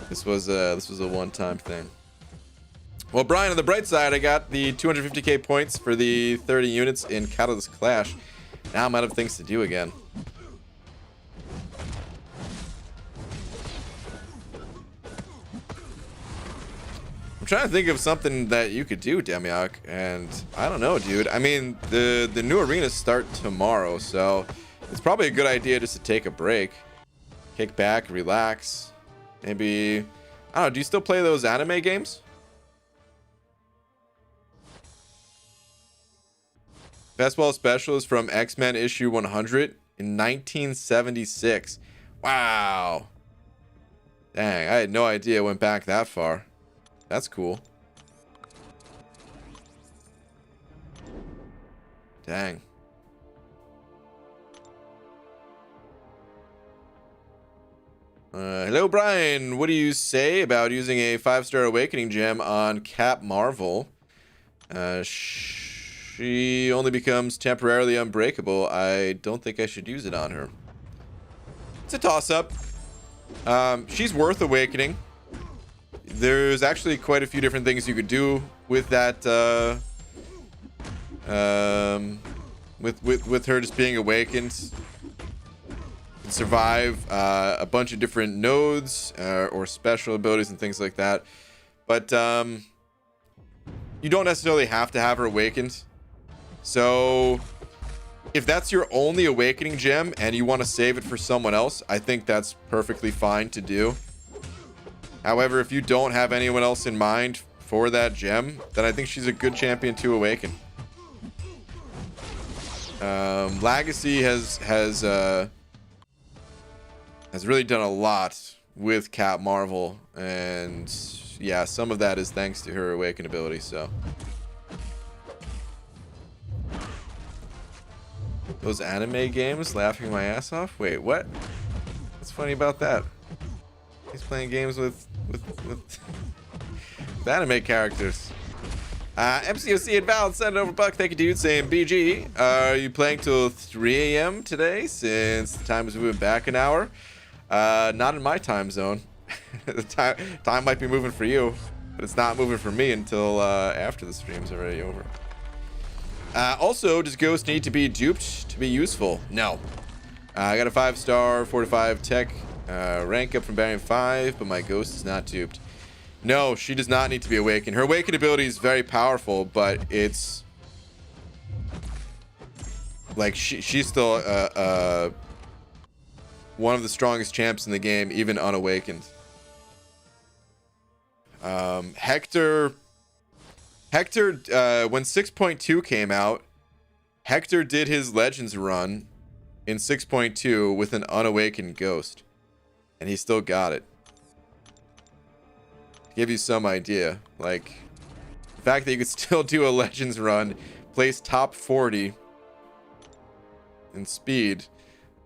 This was a one-time thing. Well, Brian, on the bright side, I got the 250k points for the 30 units in Catalyst Clash. Now I'm out of things to do again. I'm trying to think of something that you could do, Mcoc, and I don't know, dude. I mean, the new arenas start tomorrow, so it's probably a good idea just to take a break, kick back, relax. Maybe, I don't know, do you still play those anime games? Fastball Special is from X-Men issue 100 in 1976. Wow. Dang, I had no idea it went back that far. That's cool. Dang. Hello, Brian. What do you say about using a 5-star awakening gem on Cap Marvel? She only becomes temporarily unbreakable. I don't think I should use it on her. It's a toss-up. She's worth awakening. There's actually quite a few different things you could do with that. With her just being awakened. Survive a bunch of different nodes or special abilities and things like that, but you don't necessarily have to have her awakened. So if that's your only awakening gem and you want to save it for someone else, I think that's perfectly fine to do. However, if you don't have anyone else in mind for that gem, then I think she's a good champion to awaken. Legacy has really done a lot with Cap Marvel, and yeah, some of that is thanks to her awaken ability. So those anime games, laughing my ass off. Wait, what? What's funny about that? He's playing games with Anime characters. MCOC and Val send over buck. Thank you, dude. Saying BG. Are you playing till 3 a.m. today? Since the time is moving back an hour. Not in my time zone. The time might be moving for you, but it's not moving for me until after the stream's already over. Also, does Ghost need to be duped to be useful? No. I got a 5-star 4-5 tech rank up from Barrier 5, but my Ghost is not duped. No, she does not need to be awakened. Her awakened ability is very powerful, but it's like she's still one of the strongest champs in the game, even unawakened. Hector, when 6.2 came out, Hector did his Legends run in 6.2 with an unawakened Ghost, and he still got it. To give you some idea, like the fact that you could still do a Legends run, place top 40 in speed,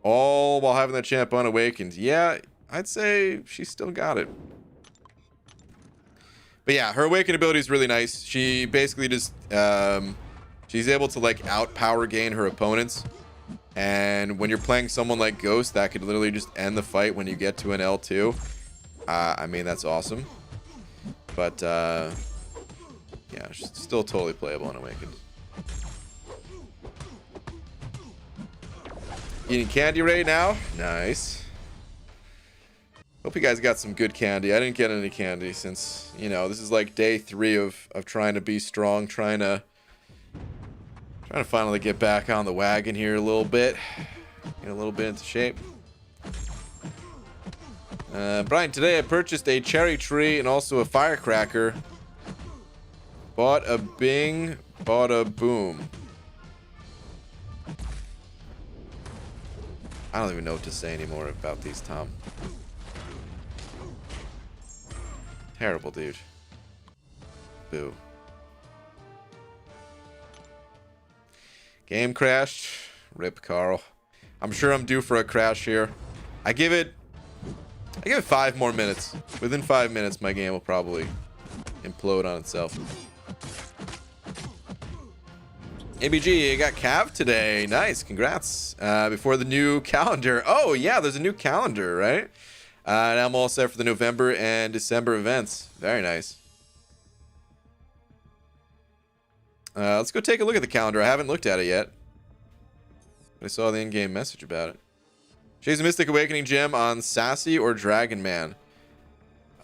all while having that champ unawakened. Yeah, I'd say she still got it. But yeah, her awakened ability is really nice. She basically just she's able to like out power gain her opponents, and when you're playing someone like Ghost, that could literally just end the fight when you get to an L2. I mean, that's awesome. But yeah, she's still totally playable unawakened. Eating candy right now? Nice. Hope you guys got some good candy. I didn't get any candy since, you know, this is like day 3 of trying to be strong, trying to finally get back on the wagon here a little bit. Get a little bit into shape. Brian, today I purchased a cherry tree and also a firecracker. Bought a bing, bought a boom. I don't even know what to say anymore about these, Tom. Terrible, dude. Boo. Game crashed. Rip, Carl. I'm sure I'm due for a crash here. I give it 5 more minutes. Within 5 minutes, my game will probably implode on itself. ABG, I got Cav today. Nice, congrats. Before the new calendar. Oh, yeah, there's a new calendar, right? And I'm all set for the November and December events. Very nice. Let's go take a look at the calendar. I haven't looked at it yet. But I saw the in-game message about it. She's a Mystic Awakening gem on Sassy or Dragon Man.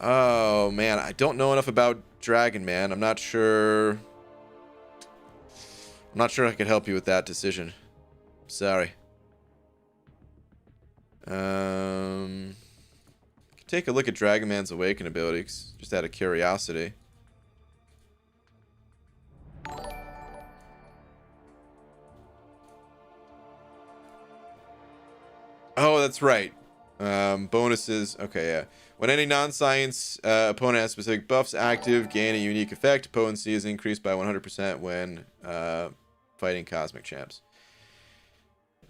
Oh, man. I don't know enough about Dragon Man. I'm not sure I could help you with that decision. Sorry. Take a look at Dragon Man's Awaken abilities, just out of curiosity. Oh, that's right. Bonuses. Okay, yeah. When any non-science opponent has specific buffs active, gain a unique effect. Potency is increased by 100% when fighting cosmic champs.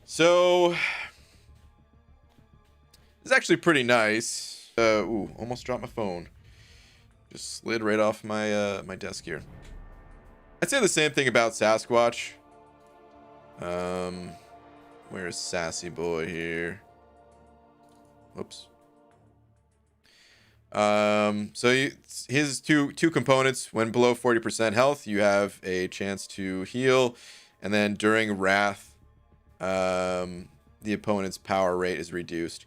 So, it's actually pretty nice. Ooh, almost dropped my phone. Just slid right off my my desk here. I'd say the same thing about Sasquatch. Where's Sassy Boy here? Whoops. So his two components. When below 40% health, you have a chance to heal, and then during Wrath, the opponent's power rate is reduced,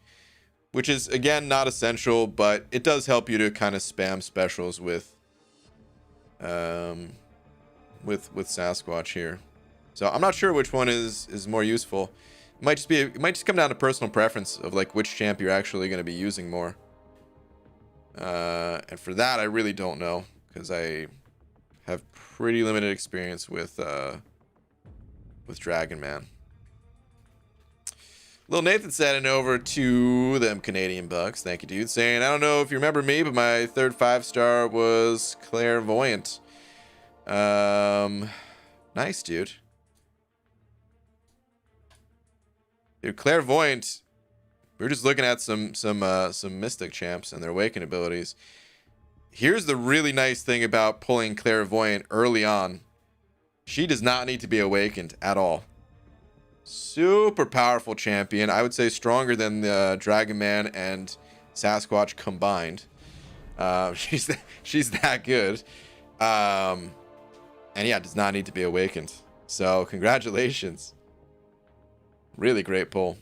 which is again not essential, but it does help you to kind of spam specials with Sasquatch here. So I'm not sure which one is more useful. It might just come down to personal preference of like which champ you're actually going to be using more. And for that, I really don't know, because I have pretty limited experience with Dragon Man. Lil Nathan sending over to them Canadian bucks. Thank you, dude. Saying, I don't know if you remember me, but my third 5-star was Clairvoyant. Nice, dude. Dude, Clairvoyant. We were just looking at some Mystic champs and their Awaken abilities. here's the really nice thing about pulling Clairvoyant early on. She does not need to be awakened at all. Super powerful champion. I would say stronger than the Dragon Man and Sasquatch combined. She's that good. And yeah, does not need to be awakened. So congratulations. Really great pull.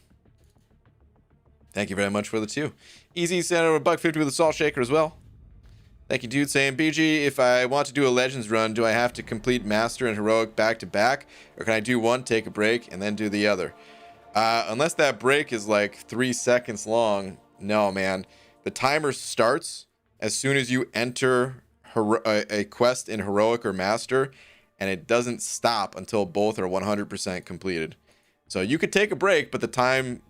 Thank you very much for the 2. Easy sent over $1.50 with a salt shaker as well. Thank you, dude. Saying, BG, if I want to do a Legends run, do I have to complete Master and Heroic back to back? Or can I do one, take a break, and then do the other? Unless that break is like 3 seconds long, no, man. The timer starts as soon as you enter a quest in Heroic or Master, and it doesn't stop until both are 100% completed. So you could take a break, but the time,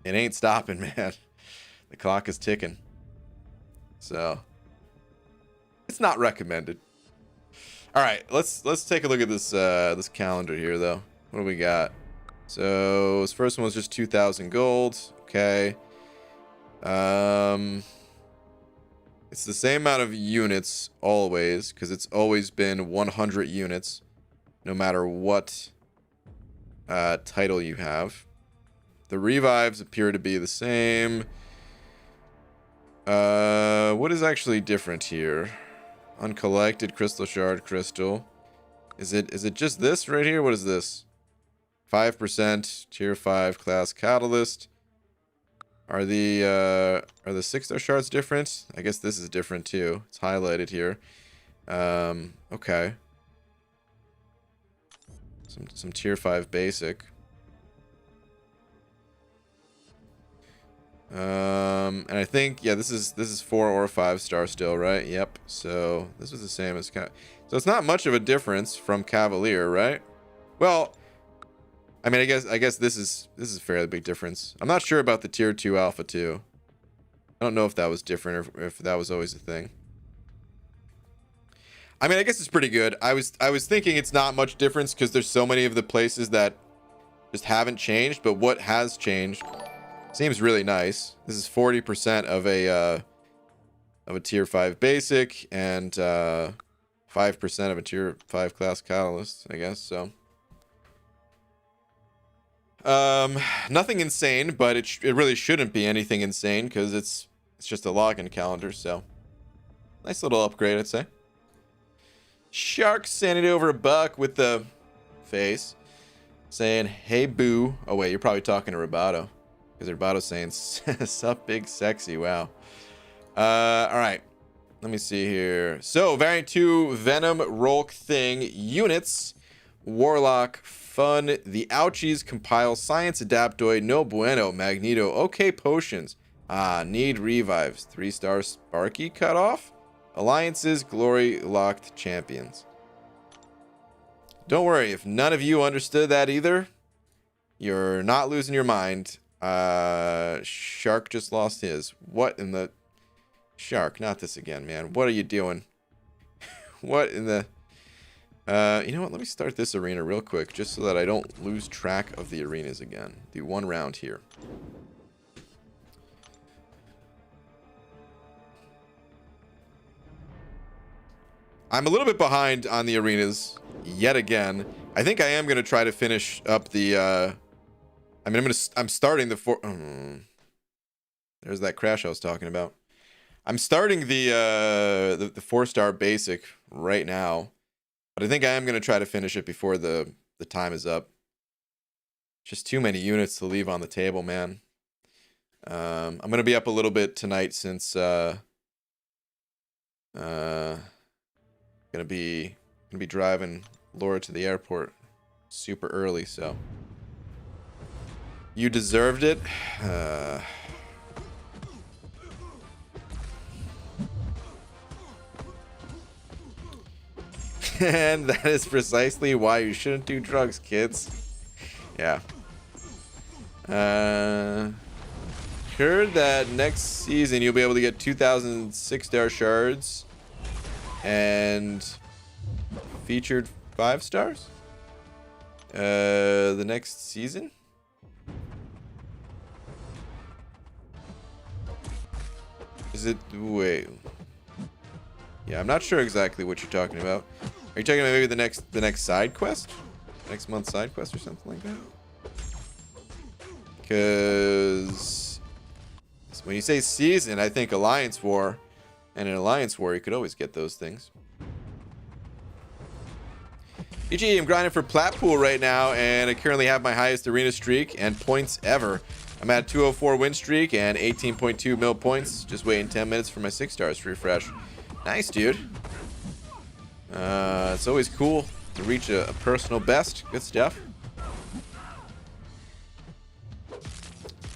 it ain't stopping, man. The clock is ticking. So it's not recommended. All right, let's take a look at this this calendar here, though. What do we got? So this first one was just 2,000 gold. Okay. It's the same amount of units always, because it's always been 100 units, no matter what title you have. The revives appear to be the same. What is actually different here? Uncollected crystal shard crystal. Is it just this right here? What is this? 5% tier 5 class catalyst. Are the 6-star shards different? I guess this is different too. It's highlighted here. Okay. Some tier 5 basic. And I think, yeah, this is 4 or 5-star still, right? Yep. So this was the same as so it's not much of a difference from Cavalier, right? Well, I mean, I guess this is a fairly big difference. I'm not sure about the tier 2 alpha 2. I don't know if that was different or if that was always a thing. I mean, I guess it's pretty good. I was thinking it's not much difference because there's so many of the places that just haven't changed, but what has changed seems really nice. This is 40% of a tier 5 basic and 5% of a tier 5 class catalyst, I guess. So nothing insane, but it really shouldn't be anything insane because it's just a login calendar. So nice little upgrade, I'd say. Shark sending it over $1 with the face saying, "Hey boo." Oh wait, you're probably talking to Roboto. Because Robato's saying, "Sup, big sexy." Wow. All right. Let me see here. So, variant 2, Venom, Rolk, Thing, Units, Warlock, Fun, The Ouchies, Compile, Science, Adaptoid, No Bueno, Magneto, OK Potions. Need Revives. 3-star Sparky Cutoff. Alliances, Glory, Locked Champions. Don't worry, if none of you understood that either, you're not losing your mind. Shark just lost his. What in the... Shark, not this again, man. What are you doing? What in the... you know what? Let me start this arena real quick, just so that I don't lose track of the arenas again. Do one round here. I'm a little bit behind on the arenas yet again. I think I am going to try to finish up the... I mean, I'm starting the there's that crash I was talking about. I'm starting the 4-star basic right now, but I think I am going to try to finish it before the time is up. Just too many units to leave on the table, man. I'm going to be up a little bit tonight since gonna be driving Laura to the airport super early, so you deserved it. And that is precisely why you shouldn't do drugs, kids. Yeah. Heard that next season you'll be able to get 2,000 6-star shards and featured 5 stars. The next season. Is it? Wait. Yeah, I'm not sure exactly what you're talking about. Are you talking about maybe the next side quest? Next month's side quest or something like that? Because when you say season, I think Alliance War. And in Alliance War, you could always get those things. EG, I'm grinding for Plat Pool right now, and I currently have my highest arena streak and points ever. I'm at a 204 win streak and 18.2 mil points. Just waiting 10 minutes for my 6 stars to refresh. Nice, dude. It's always cool to reach a personal best. Good stuff.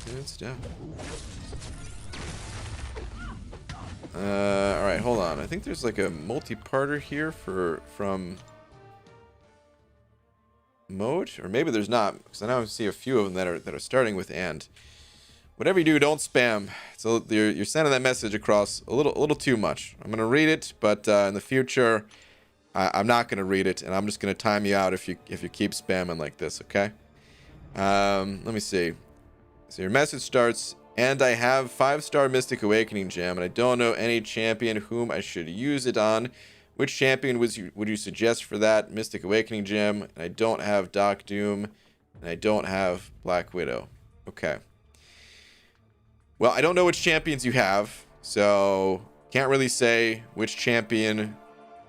Good stuff. All right, hold on. I think there's like a multi-parter here from mode, or maybe there's not, because I now see a few of them that are starting with and. Whatever you do, don't spam. So you're sending that message across a little too much. I'm gonna read it, but in the future, I'm not gonna read it, and I'm just gonna time you out if you keep spamming like this. Okay? Let me see. So your message starts, and I have 5-star Mystic Awakening gem, and I don't know any champion whom I should use it on. Which champion would you suggest for that Mystic Awakening gem? And I don't have Doc Doom, and I don't have Black Widow. Okay. Well, I don't know which champions you have, so can't really say which champion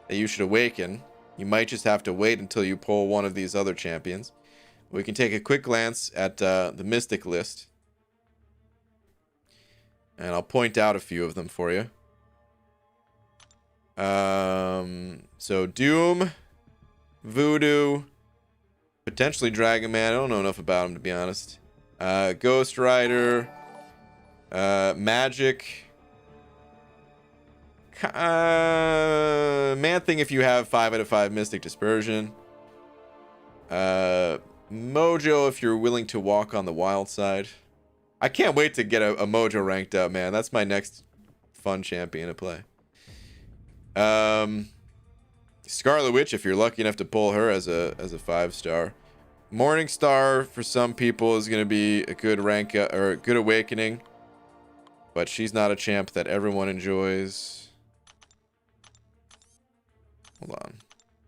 that you should awaken. You might just have to wait until you pull one of these other champions. We can take a quick glance at the Mystic list. And I'll point out a few of them for you. So Doom, Voodoo, potentially Dragon Man. I don't know enough about him, to be honest. Ghost Rider, Magic. Man Thing if you have 5 out of 5 Mystic Dispersion. Mojo if you're willing to walk on the wild side. I can't wait to get a Mojo ranked up, man. That's my next fun champion to play. Scarlet Witch if you're lucky enough to pull her as a 5-star. Morningstar for some people is going to be a good rank or a good awakening, but she's not a champ that everyone enjoys. Hold on.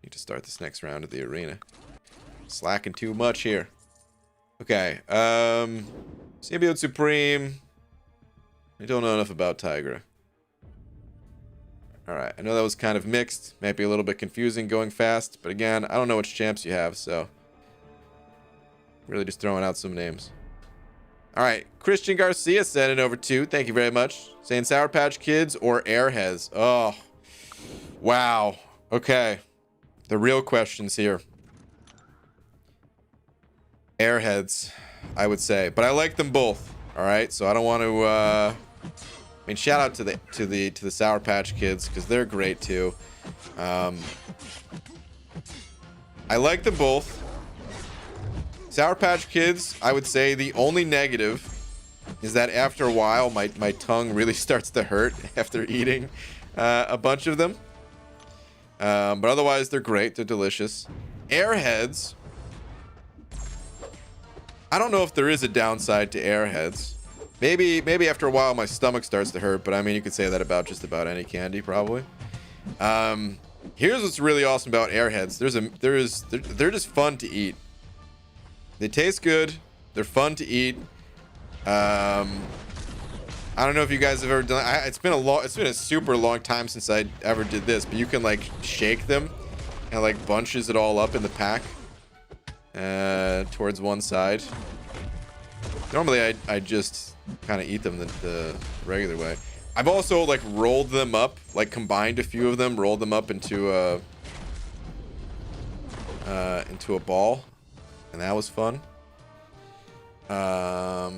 Need to start this next round of the arena. Slacking too much here. Okay. Symbiote Supreme. I don't know enough about Tigra. Alright, I know that was kind of mixed. Might be a little bit confusing going fast. But again, I don't know which champs you have, so... really just throwing out some names. Alright, Christian Garcia sent it over too. Thank you very much. Saying Sour Patch Kids or Airheads. Oh. Wow. Okay. The real questions here. Airheads, I would say. But I like them both. Alright, so I don't want to... I mean, shout out to the Sour Patch Kids because they're great too. I like them both. Sour Patch Kids, I would say the only negative is that after a while, my tongue really starts to hurt after eating a bunch of them. But otherwise, they're great. They're delicious. Airheads. I don't know if there is a downside to Airheads. Maybe after a while my stomach starts to hurt, but I mean you could say that about just about any candy probably. Here's what's really awesome about Airheads. They're just fun to eat. They taste good. They're fun to eat. I don't know if you guys have ever done. It's been a super long time since I ever did this, but you can like shake them and like bunches it all up in the pack towards one side. Normally I just kind of eat them the regular way. I've also like rolled them up, like combined a few of them, rolled them up into a ball, and that was fun. I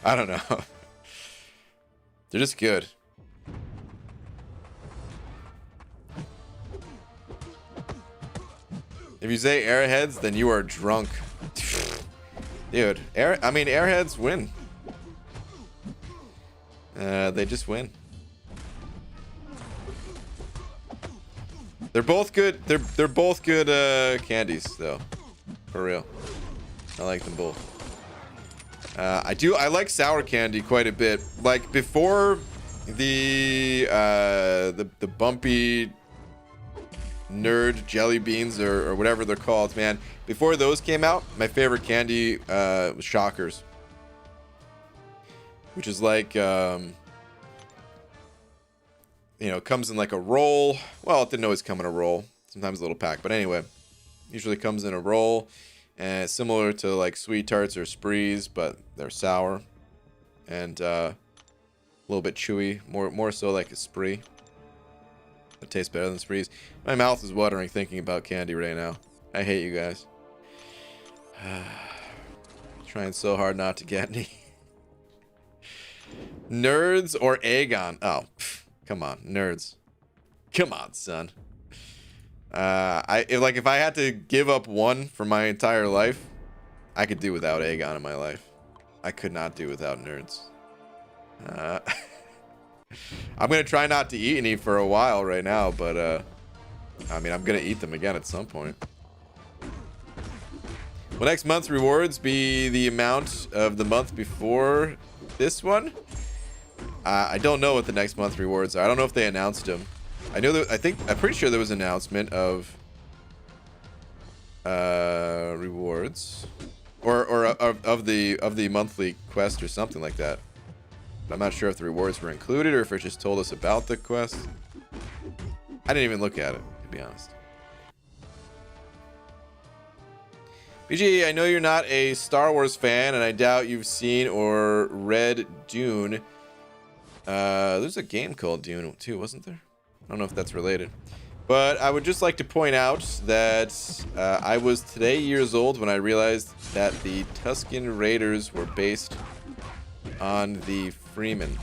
don't know. They're just good. If you say Airheads, then you are drunk. Dude, Airheads win. They just win. They're both good. They're both good candies, though. For real. I like them both. I like sour candy quite a bit. Like before The bumpy nerd jelly beans or whatever they're called, man. Before those came out, my favorite candy was Shockers, which is like you know, comes in like a roll. Well, it didn't always come in a roll. Sometimes a little pack, but anyway, usually comes in a roll, and it's similar to like Sweet Tarts or Sprees, but they're sour and a little bit chewy, more so like a Spree. It tastes better than Sprees. My mouth is watering thinking about candy right now. I hate you guys. Trying so hard not to get any. Nerds or Aegon? Oh, come on, nerds. Come on, son. If I had to give up one for my entire life, I could do without Aegon in my life. I could not do without nerds. I'm gonna try not to eat any for a while right now, but I mean, I'm gonna eat them again at some point. Will next month's rewards be the amount of the month before this one? I don't know what the next month rewards are. I don't know if they announced them. I know that I'm pretty sure there was an announcement of rewards or of the monthly quest or something like that. But I'm not sure if the rewards were included or if it just told us about the quest. I didn't even look at it, to be honest. BG, I know you're not a Star Wars fan, and I doubt you've seen or read Dune. There's a game called Dune too, wasn't there? I don't know if that's related. But I would just like to point out that I was today years old when I realized that the Tusken Raiders were based on the Freeman.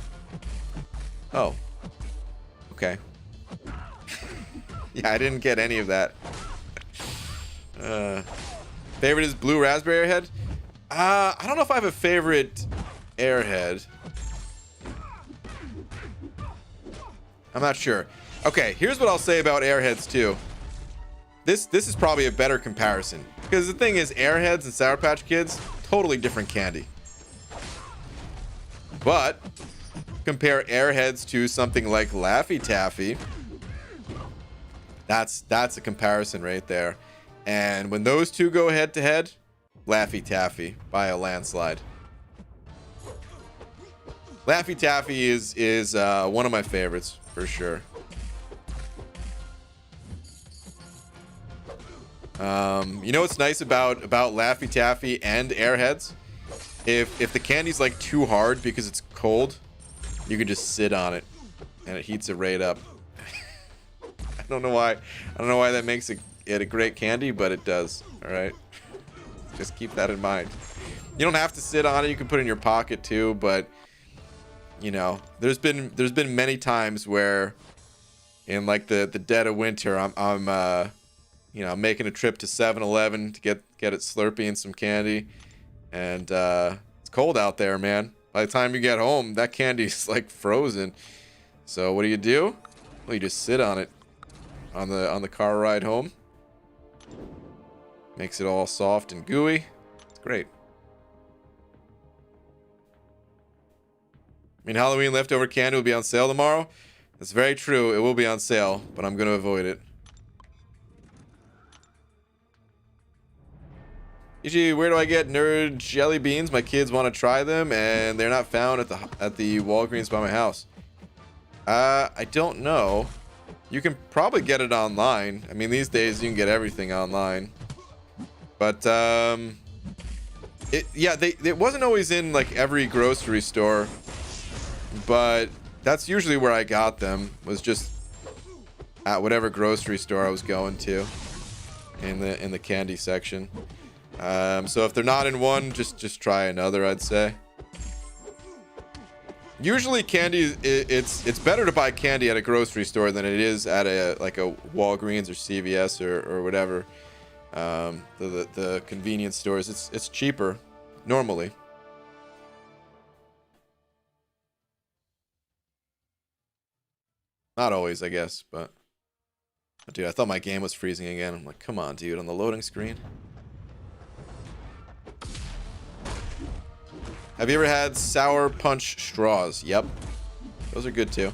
Oh. Okay. Yeah, I didn't get any of that. Favorite is Blue Raspberry Airhead? I don't know if I have a favorite Airhead. I'm not sure. Okay, here's what I'll say about Airheads too. This is probably a better comparison. Because the thing is, Airheads and Sour Patch Kids, totally different candy. But compare Airheads to something like Laffy Taffy. That's a comparison right there. And when those two go head to head, Laffy Taffy by a landslide. Laffy Taffy is one of my favorites for sure. You know what's nice about Laffy Taffy and Airheads? If the candy's like too hard because it's cold, you can just sit on it and it heats it right up. I don't know why that makes it a great candy, but it does. All right, just keep that in mind. You don't have to sit on it. You can put it in your pocket too, but you know, there's been many times where in like the dead of winter, I'm you know, making a trip to 7-Eleven to get it Slurpee and some candy, and it's cold out there, man. By the time you get home, that candy's like frozen. So what do? Well, you just sit on it on the car ride home. Makes it all soft and gooey. It's great. I mean, Halloween leftover candy will be on sale tomorrow. That's very true. It will be on sale, but I'm going to avoid it. Usually, where do I get nerd jelly beans? My kids want to try them, and they're not found at the Walgreens by my house. I don't know. You can probably get it online. I mean, these days you can get everything online. But it wasn't always in like every grocery store, but that's usually where I got them. Was just at whatever grocery store I was going to in the candy section. So if they're not in one, just try another, I'd say. Usually candy, it's better to buy candy at a grocery store than it is at a Walgreens or CVS or whatever. The convenience stores, it's cheaper normally. Not always, I guess, but dude, I thought my game was freezing again. I'm like, come on, dude, on the loading screen. Have you ever had Sour Punch straws? Yep. Those are good too.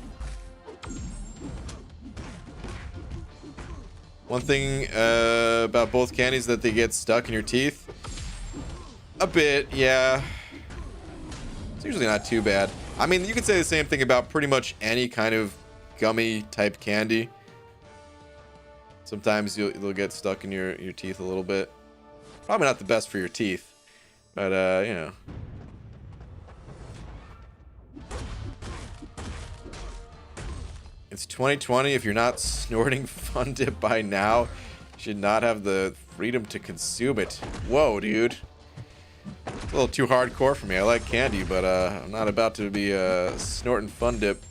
One thing about both candies that they get stuck in your teeth. A bit, yeah. It's usually not too bad. I mean, you could say the same thing about pretty much any kind of gummy type candy. Sometimes they'll get stuck in your teeth a little bit. Probably not the best for your teeth, but you know. It's 2020. If you're not snorting Fun Dip by now, you should not have the freedom to consume it. Whoa, dude. It's a little too hardcore for me. I like candy, but I'm not about to be snorting Fun Dip.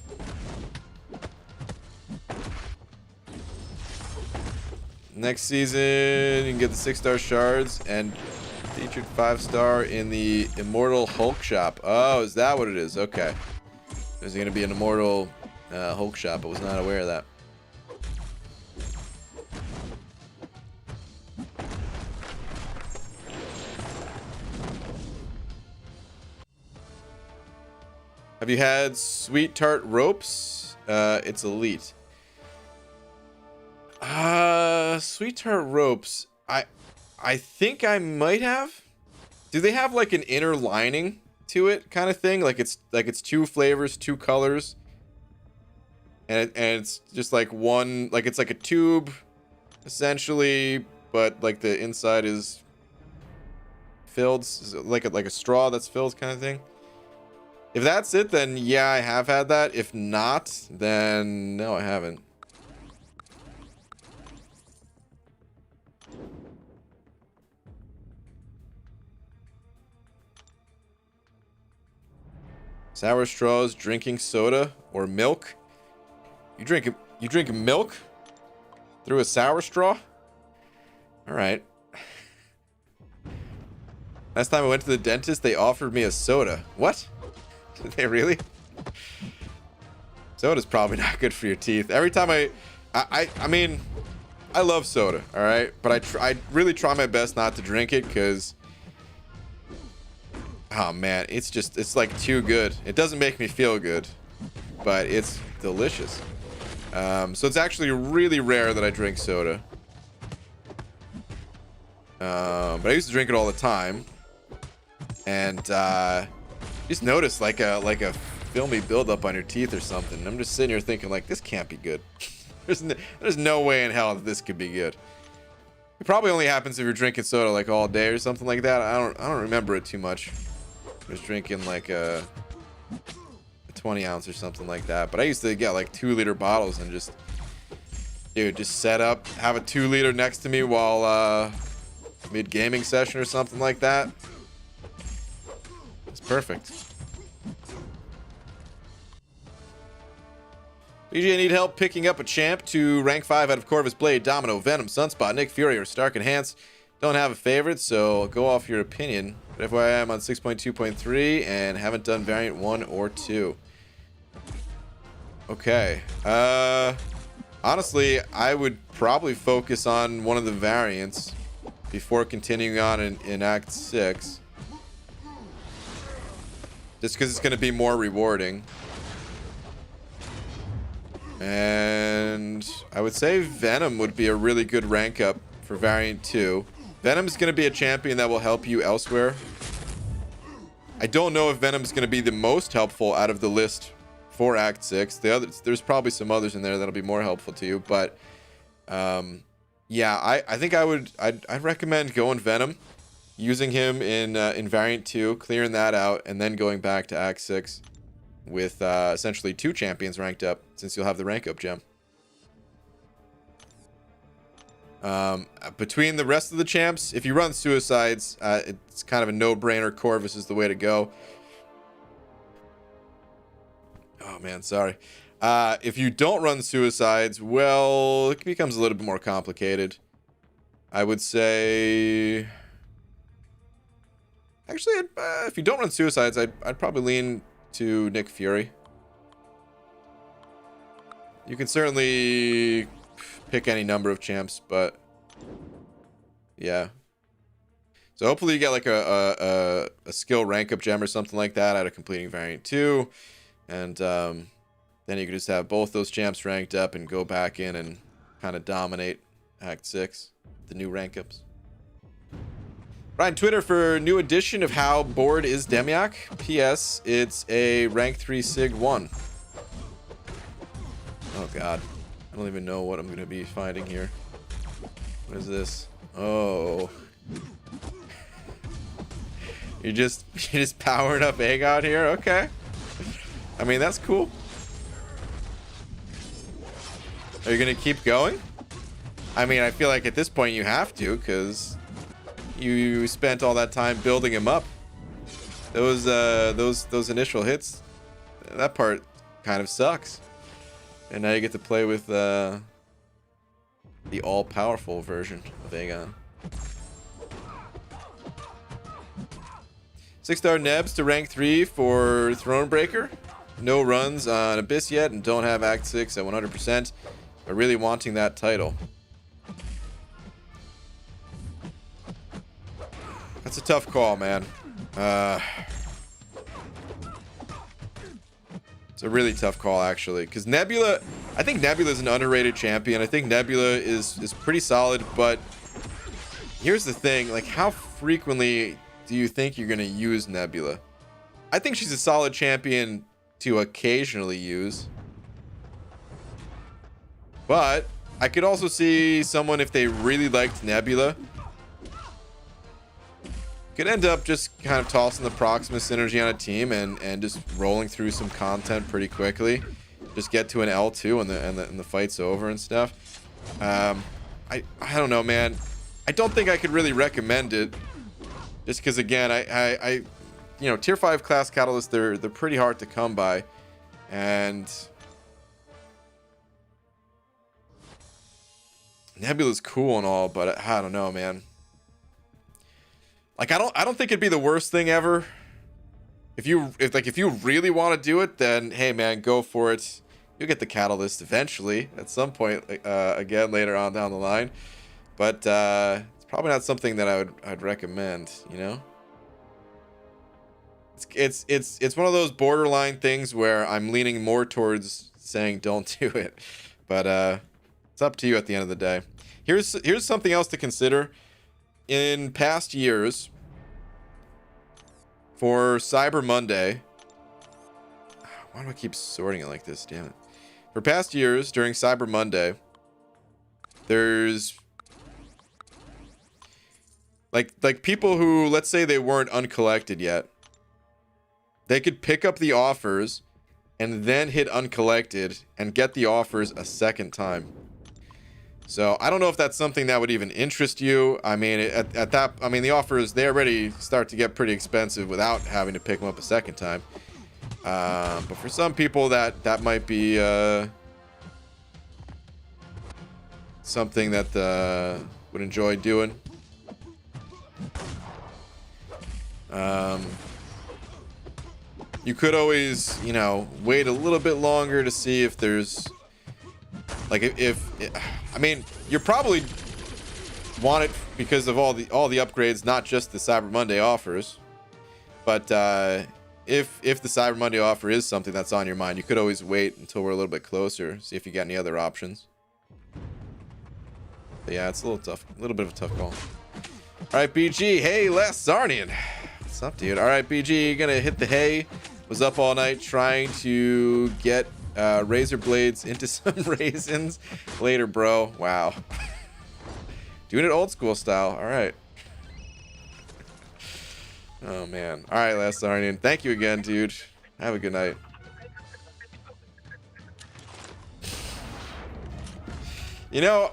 Next season, you can get the 6-star shards and featured 5-star in the Immortal Hulk shop. Oh, is that what it is? Okay. There's going to be an Immortal Hulk shop. I was not aware of that. Have you had Sweet Tart Ropes? It's elite. Sweet Tart Ropes. I think I might have. Do they have like an inner lining to it, kind of thing? Like it's 2 flavors, 2 colors, and it's just like one, like it's like a tube, essentially, but like the inside is filled, like a straw that's filled, kind of thing. If that's it, then yeah, I have had that. If not, then no, I haven't. Sour straws, drinking soda, or milk. You drink milk through a sour straw? All right. Last time I went to the dentist, they offered me a soda. What? Did they really? Soda's probably not good for your teeth. Every time I mean, I love soda, all right? But I really try my best not to drink it because, oh man, it's like too good. It doesn't make me feel good, but it's delicious. So it's actually really rare that I drink soda. But I used to drink it all the time. And just notice like a filmy buildup on your teeth or something. And I'm just sitting here thinking like, this can't be good. There's no way in hell that this could be good. It probably only happens if you're drinking soda like all day or something like that. I don't remember it too much. I was drinking like a 20 ounce or something like that. But I used to get like 2-liter bottles and just, dude, just set up, have a 2-liter next to me while mid gaming session or something like that. It's perfect. BJ, need help picking up a champ to rank 5 out of Corvus Blade, Domino, Venom, Sunspot, Nick Fury, or Stark Enhance. Don't have a favorite, so go off your opinion. But FYI, I'm on 6.2.3 and haven't done variant 1 or 2. Okay. Honestly, I would probably focus on one of the variants before continuing on in Act 6. Just because it's going to be more rewarding. And I would say Venom would be a really good rank up for variant 2. Venom's going to be a champion that will help you elsewhere. I don't know if Venom's going to be the most helpful out of the list for Act 6. There's probably some others in there that'll be more helpful to you, but yeah, I think I'd recommend going Venom, using him in variant 2, clearing that out, and then going back to Act 6 with essentially 2 champions ranked up, since you'll have the rank up gem. Between the rest of the champs, if you run Suicides, it's kind of a no-brainer. Corvus is the way to go. Oh man, sorry. If you don't run Suicides, well, it becomes a little bit more complicated. I would say, actually, if you don't run Suicides, I'd probably lean to Nick Fury. You can certainly pick any number of champs, but yeah. So hopefully you get like a skill rank up gem or something like that out of completing variant 2, and Then you could just have both those champs ranked up and go back in and kind of dominate Act 6, the new rank ups. Brian Twitter for new edition of How Bored is Mcoc. P.S. It's a rank 3 Sig 1. Oh god. I don't even know what I'm going to be finding here. What is this? Oh. You're just powering up egg out here? Okay. I mean, that's cool. Are you going to keep going? I mean, I feel like at this point you have to, because you spent all that time building him up. Those initial hits, that part kind of sucks. And now you get to play with the all-powerful version of Aegon. 6-star Nebs to rank 3 for Thronebreaker. No runs on Abyss yet and don't have Act 6 at 100%. But really wanting that title. That's a tough call, man. It's a really tough call, actually. Because Nebula... I think Nebula is an underrated champion. I think Nebula is pretty solid, but... Here's the thing. Like, how frequently do you think you're going to use Nebula? I think she's a solid champion to occasionally use. But I could also see someone, if they really liked Nebula, could end up just kind of tossing the Proximus synergy on a team and just rolling through some content pretty quickly. Just get to an L2 and the fight's over and stuff. I don't know, man. I don't think I could really recommend it. Just because, again, I you know, tier 5 class catalysts, they're pretty hard to come by. And Nebula's cool and all, but I don't know, man. Like, I don't think it'd be the worst thing ever. If you really want to do it, then hey, man, go for it. You'll get the catalyst eventually at some point, again later on down the line. But it's probably not something that I'd recommend, you know. It's one of those borderline things where I'm leaning more towards saying don't do it. But it's up to you at the end of the day. Here's something else to consider. In past years, for Cyber Monday, why do I keep sorting it like this? Damn it. For past years, during Cyber Monday, there's like people who, let's say they weren't uncollected yet, they could pick up the offers and then hit uncollected and get the offers a second time. So I don't know if that's something that would even interest you. I mean, at that, I mean, the offers, they already start to get pretty expensive without having to pick them up a second time. But for some people, that might be something that would enjoy doing. You could always, you know, wait a little bit longer to see if there's, like, I mean, you probably want it because of all the upgrades, not just the Cyber Monday offers. But if the Cyber Monday offer is something that's on your mind, you could always wait until we're a little bit closer, see if you got any other options. But yeah, it's a little tough, a little bit of a tough call. All right, BG. Hey, Les Zarnian. What's up, dude? All right, BG, gonna hit the hay. Was up all night trying to get razor blades into some raisins. Later, bro. Wow. Doing it old school style. All right. Oh, man. All right, Les Zarnian. Thank you again, dude. Have a good night. You know,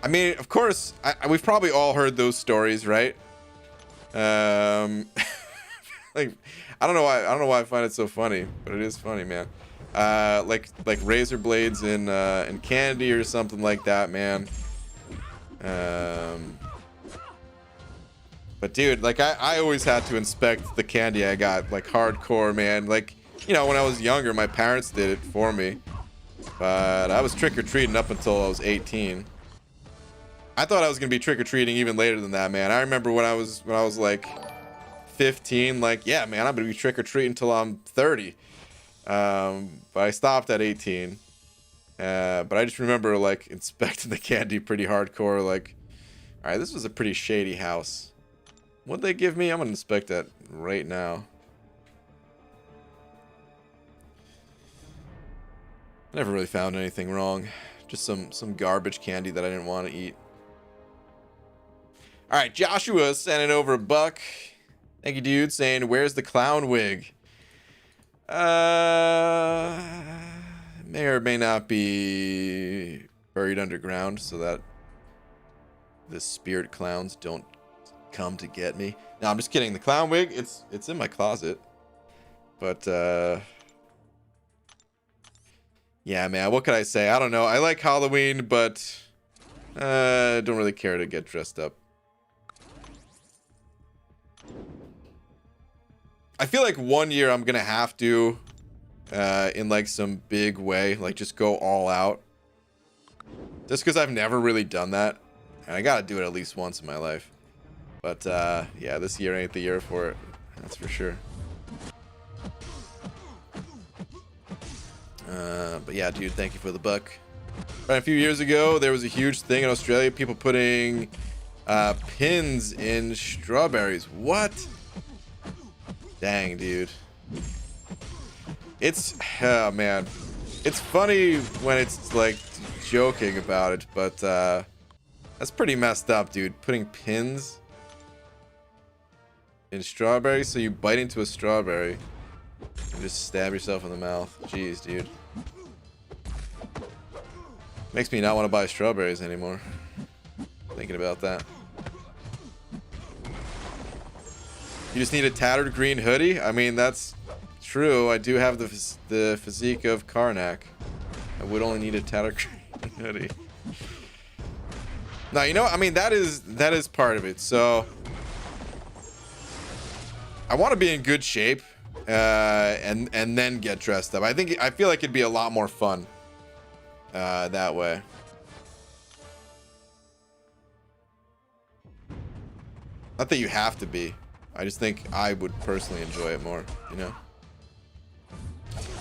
I mean, of course, we've probably all heard those stories, right? Like, I don't know why I find it so funny, but it is funny, man. Like razor blades in candy or something like that, man. But dude, like I always had to inspect the candy I got, like hardcore, man. Like, you know, when I was younger, my parents did it for me, but I was trick-or-treating up until I was 18. I thought I was gonna be trick-or-treating even later than that, man. I remember when I was like 15, like, yeah, man, I'm gonna be trick-or-treating until I'm 30. But I stopped at 18. But I just remember, like, inspecting the candy pretty hardcore. Like, all right, this was a pretty shady house. What'd they give me? I'm gonna inspect that right now. I never really found anything wrong. Just some garbage candy that I didn't want to eat. All right, Joshua sending over $1. Thank you, dude. Saying, where's the clown wig? May or may not be buried underground so that the spirit clowns don't come to get me. No, I'm just kidding. The clown wig, it's in my closet. But yeah, man, what can I say? I don't know. I like Halloween, but don't really care to get dressed up. I feel like one year I'm gonna have to, in like some big way, like just go all out. Just because I've never really done that, and I gotta do it at least once in my life. But yeah, this year ain't the year for it. That's for sure. But yeah, dude, thank you for the $1. Right, a few years ago, there was a huge thing in Australia, people putting pins in strawberries. What? Dang, dude. It's, oh man, it's funny when it's like joking about it, but that's pretty messed up, dude. Putting pins in strawberries so you bite into a strawberry and just stab yourself in the mouth. Jeez, dude. Makes me not want to buy strawberries anymore. Thinking about that. You just need a tattered green hoodie? I mean, that's true. I do have the physique of Karnak. I would only need a tattered green hoodie. Now, you know, I mean, that is part of it. So, I want to be in good shape, and then get dressed up. I feel like it'd be a lot more fun that way. Not that you have to be. I just think I would personally enjoy it more, you know?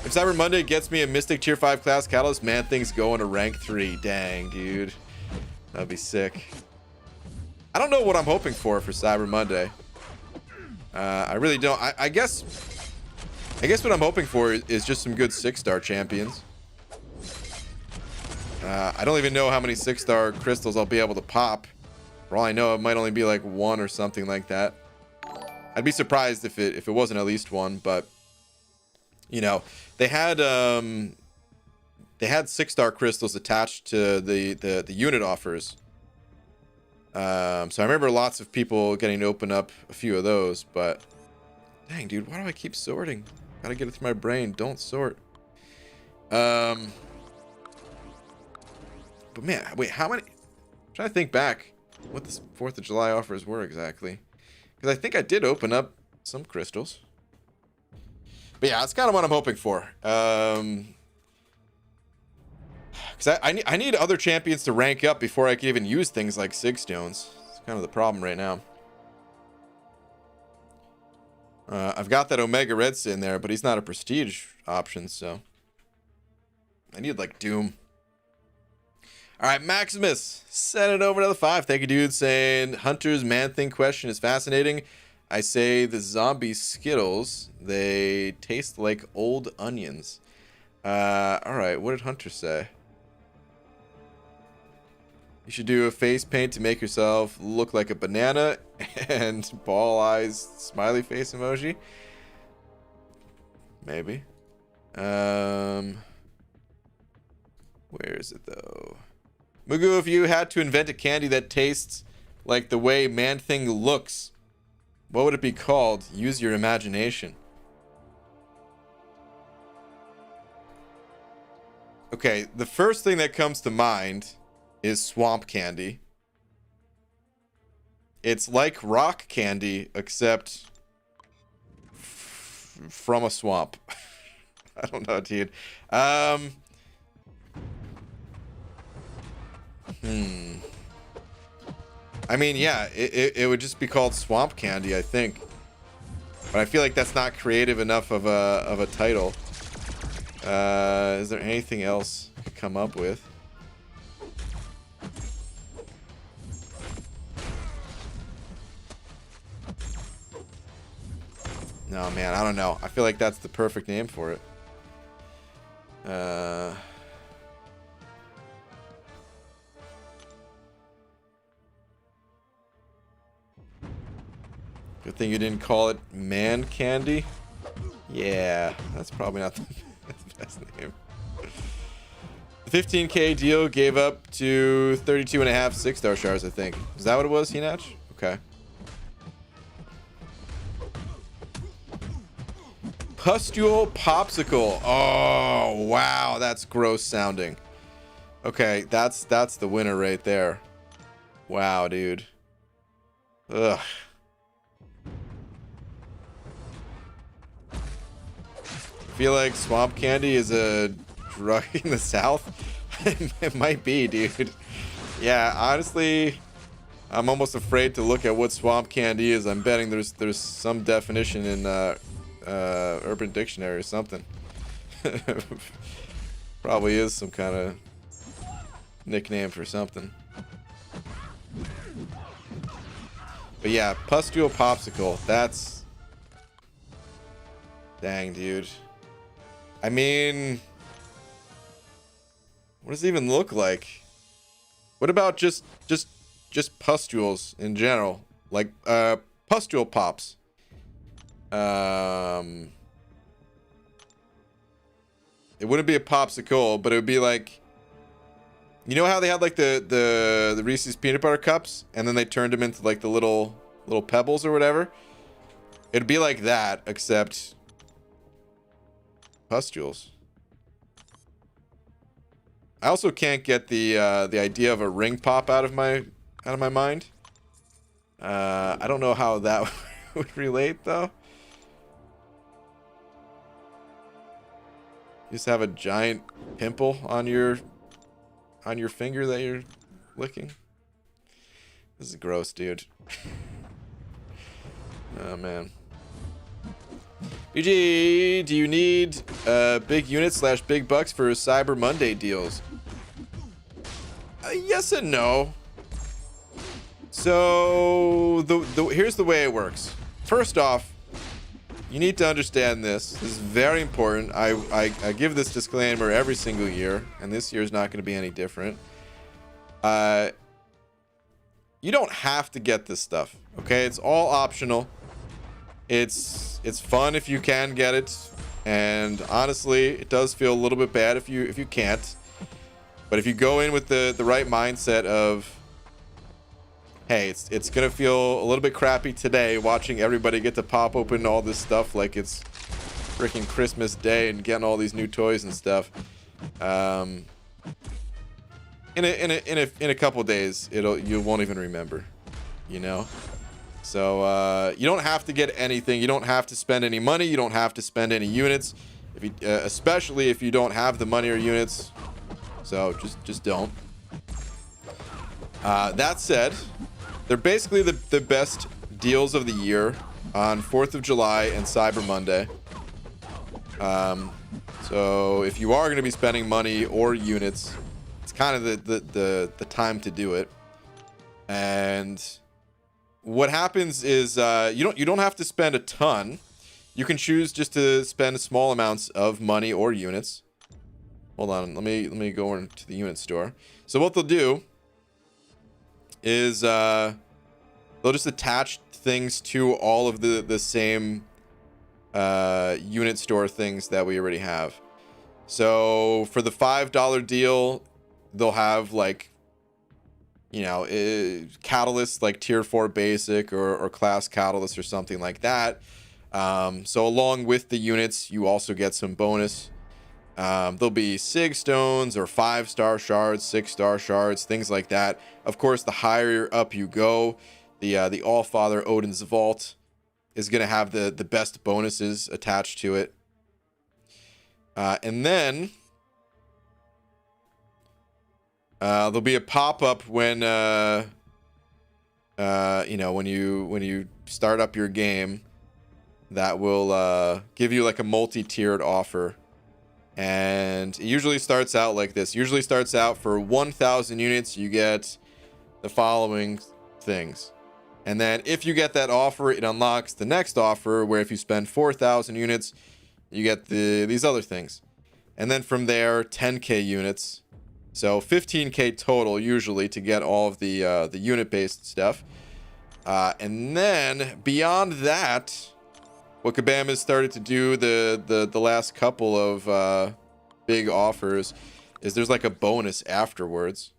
If Cyber Monday gets me a Mystic Tier 5 class catalyst, man, things going to rank 3. Dang, dude. That'd be sick. I don't know what I'm hoping for Cyber Monday. I really don't. I guess what I'm hoping for is just some good 6-star champions. I don't even know how many 6-star crystals I'll be able to pop. For all I know, it might only be like 1 or something like that. I'd be surprised if it wasn't at least 1, but you know, they had 6-star crystals attached to the unit offers. So I remember lots of people getting to open up a few of those, but dang, dude, why do I keep sorting? Gotta get it through my brain. Don't sort. But man, wait, how many? I'm trying to think back what the 4th of July offers were exactly. Because I think I did open up some crystals. But yeah, that's kind of what I'm hoping for. Because I need other champions to rank up before I can even use things like Sig Stones. It's kind of the problem right now. I've got that Omega Red's in there, but he's not a prestige option, so I need like Doom. All right, Maximus, send it over to the 5. Thank you, dude. Saying Hunter's Man-Thing question is fascinating. I say the zombie Skittles, they taste like old onions. All right, what did Hunter say? You should do a face paint to make yourself look like a banana and ball eyes smiley face emoji. Maybe. Where is it though? Mugu, if you had to invent a candy that tastes like the way Man-Thing looks, what would it be called? Use your imagination. Okay, the first thing that comes to mind is swamp candy. It's like rock candy, except from a swamp. I don't know, dude. I mean, yeah, it would just be called swamp candy, I think. But I feel like that's not creative enough of a title. Is there anything else I could come up with? No, man, I don't know. I feel like that's the perfect name for it. Good thing you didn't call it Man Candy. Yeah, that's probably not the best name. The 15K deal gave up to 32 and a half 6-star shards, I think. Is that what it was, Hinach? Okay. Pustule Popsicle. Oh, wow. That's gross sounding. Okay, that's the winner right there. Wow, dude. Ugh. I feel like swamp candy is a drug in the South. It might be, dude. Yeah, honestly, I'm almost afraid to look at what swamp candy is. I'm betting there's some definition in Urban Dictionary or something. Probably is some kind of nickname for something. But yeah, Pustule Popsicle. That's... Dang, dude. I mean... What does it even look like? What about just pustules in general? Like, pustule pops. It wouldn't be a popsicle, but it would be like... You know how they had like the Reese's peanut butter cups, and then they turned them into like the little pebbles or whatever? It'd be like that, except pustules. I also can't get the idea of a ring pop out of my mind. I don't know how that would relate though. You just have a giant pimple on your finger that you're licking. This is gross, dude. Oh man. BG, do you need big units / big bucks for Cyber Monday deals? Yes and no. So here's the way it works. First off, you need to understand this. This is very important. I give this disclaimer every single year, and this year is not going to be any different. You don't have to get this stuff, okay? It's all optional. It's fun if you can get it, and honestly, it does feel a little bit bad if you can't. But if you go in with the right mindset of, hey, it's gonna feel a little bit crappy today watching everybody get to pop open all this stuff like it's freaking Christmas Day and getting all these new toys and stuff. In a couple days, you won't even remember, you know. So you don't have to get anything. You don't have to spend any money. You don't have to spend any units, if you, especially if you don't have the money or units. So just don't. That said, they're basically the best deals of the year on 4th of July and Cyber Monday. So if you are going to be spending money or units, it's kind of the time to do it. And what happens is you don't have to spend a ton. You can choose just to spend small amounts of money or units. Hold on, let me go into the unit store. So what they'll do is they'll just attach things to all of the same unit store things that we already have. So for the $5 deal, they'll have like, you know, catalysts like tier 4 basic or class catalyst or something like that. So along with the units, you also get some bonus. There'll be Sig stones or 5-star shards, 6-star shards, things like that. Of course, the higher up you go, the Allfather Odin's Vault is going to have the best bonuses attached to it. And then there'll be a pop-up when you know, when you start up your game. that will give you like a multi-tiered offer. And it usually starts out like this. Usually starts out for 1,000 units, you get the following things. And then if you get that offer, it unlocks the next offer where if you spend 4,000 units, you get these other things. And then from there, 10k units. So 15k total usually to get all of the unit-based stuff. And then beyond that, what Kabam has started to do the last couple of big offers is there's like a bonus afterwards.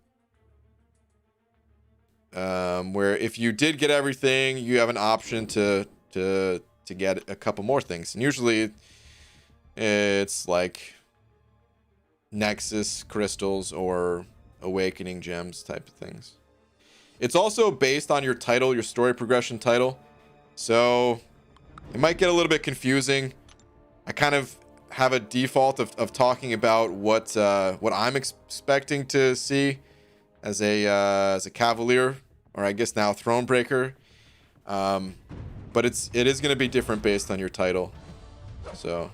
Where if you did get everything, you have an option to get a couple more things. And usually it's like Nexus crystals or awakening gems type of things. It's also based on your title, your story progression title. So it might get a little bit confusing. I kind of have a default of talking about what I'm expecting to see as a cavalier, or I guess now Thronebreaker. But it is going to be different based on your title. So,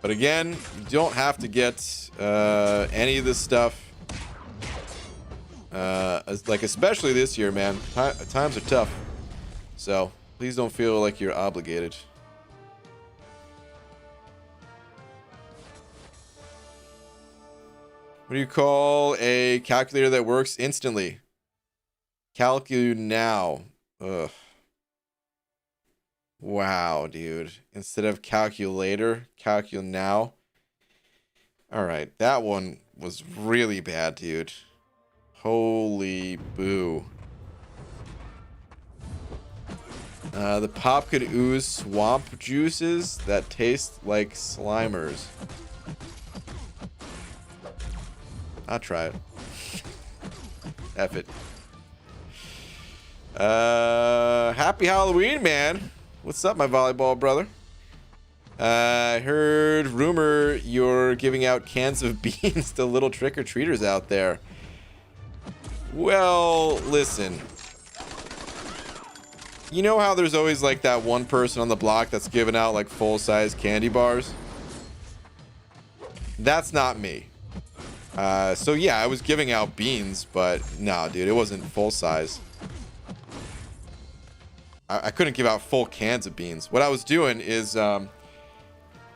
but again, you don't have to get any of this stuff. Like especially this year, man. Times are tough. So please don't feel like you're obligated. What do you call a calculator that works instantly? Calcu now. Ugh. Wow, dude. Instead of calculator, calcu now. All right, that one was really bad, dude. Holy boo. The pop could ooze swamp juices that taste like Slimers. I'll try it. F it. Happy Halloween, man. What's up, my volleyball brother? I heard rumor you're giving out cans of beans to little trick-or-treaters out there. Well, listen. You know how there's always like that one person on the block that's giving out like full-size candy bars? That's not me. So yeah, I was giving out beans, but no, dude, it wasn't full size. I couldn't give out full cans of beans. What I was doing is I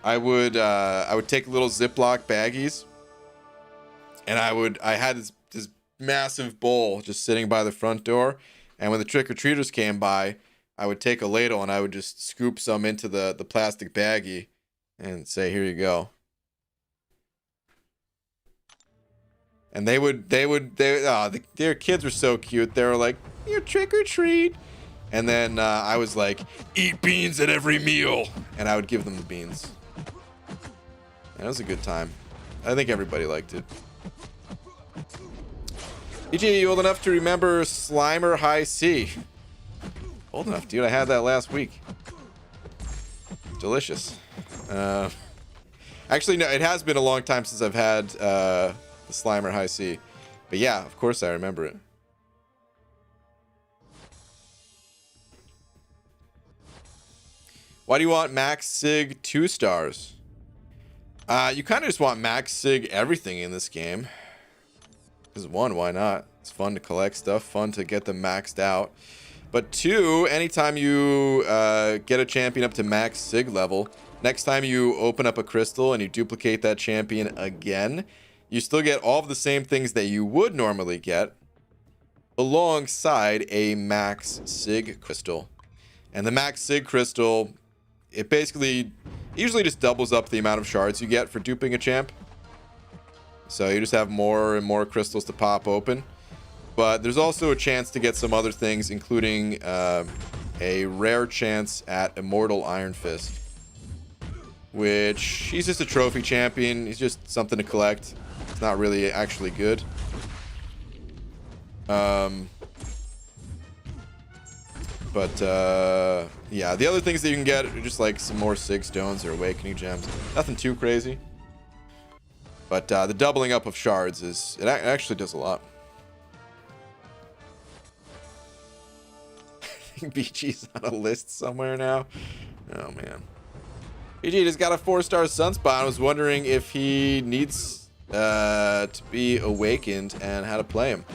would take little Ziploc baggies, and I had this massive bowl just sitting by the front door, and when the trick-or-treaters came by, I would take a ladle and I would just scoop some into the plastic baggie and say, here you go. And their kids were so cute. They were like, "You're trick or treat," and then I was like, "Eat beans at every meal," and I would give them the beans. And it was a good time. I think everybody liked it. EJ, you old enough to remember Slimer High C? Old enough, dude. I had that last week. Delicious. Actually, no, it has been a long time since I've had the Slimer High C. But yeah, of course I remember it. Why do you want Max Sig 2 stars? You kind of just want Max Sig everything in this game. Because one, why not? It's fun to collect stuff, fun to get them maxed out. But two, anytime you get a champion up to Max Sig level, next time you open up a crystal and you duplicate that champion again, you still get all of the same things that you would normally get alongside a Max Sig crystal. And the Max Sig crystal, it basically usually just doubles up the amount of shards you get for duping a champ. So you just have more and more crystals to pop open. But there's also a chance to get some other things, including a rare chance at Immortal Iron Fist. Which, he's just a trophy champion. He's just something to collect. It's not really actually good. But yeah, the other things that you can get are just like some more Sig Stones or Awakening Gems. Nothing too crazy. But the doubling up of shards it actually does a lot. BG's on a list somewhere now. Oh man. BG just got a 4-star Sunspot. I was wondering if he needs to be awakened and how to play him.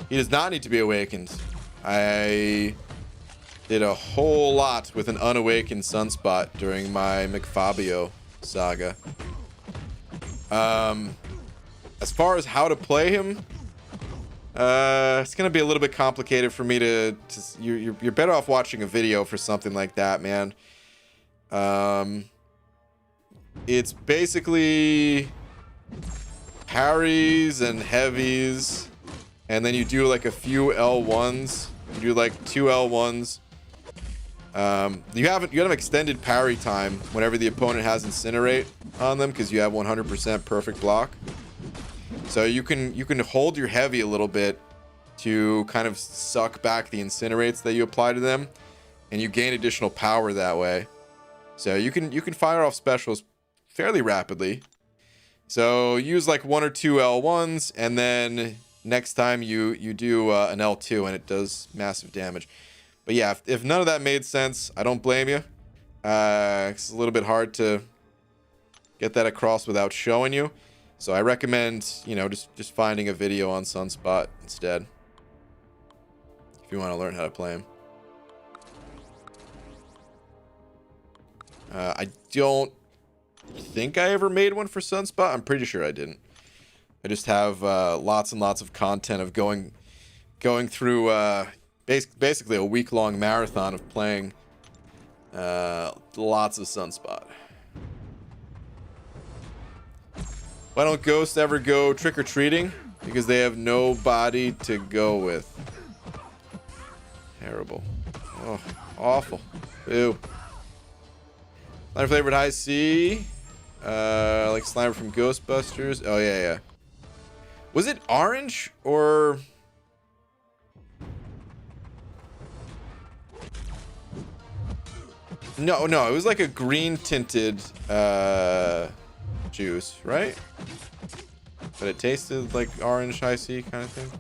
He does not need to be awakened. I did a whole lot with an unawakened Sunspot during my McFabio saga. As far as how to play him, it's gonna be a little bit complicated for me to you're better off watching a video for something like that, man. It's basically parries and heavies, and then you do like a few L1s. You do like 2 L1s. You have extended parry time whenever the opponent has Incinerate on them, because you have 100% perfect block. So you can hold your heavy a little bit to kind of suck back the Incinerates that you apply to them, and you gain additional power that way. So you can fire off specials fairly rapidly. So use like 1 or 2 L1s, and then next time you do an L2, and it does massive damage. But yeah, if none of that made sense, I don't blame you. It's a little bit hard to get that across without showing you. So I recommend, you know, just finding a video on Sunspot instead, if you want to learn how to play him. I don't think I ever made one for Sunspot. I'm pretty sure I didn't. I just have lots and lots of content of going through basically a week-long marathon of playing lots of Sunspot. Why don't ghosts ever go trick-or-treating? Because they have nobody to go with. Terrible. Oh, awful. Ew. Slimer flavored high C. Like Slimer from Ghostbusters. Oh, yeah. Was it orange or... No, it was like a green tinted juice, right? But it tasted like orange high C kind of thing.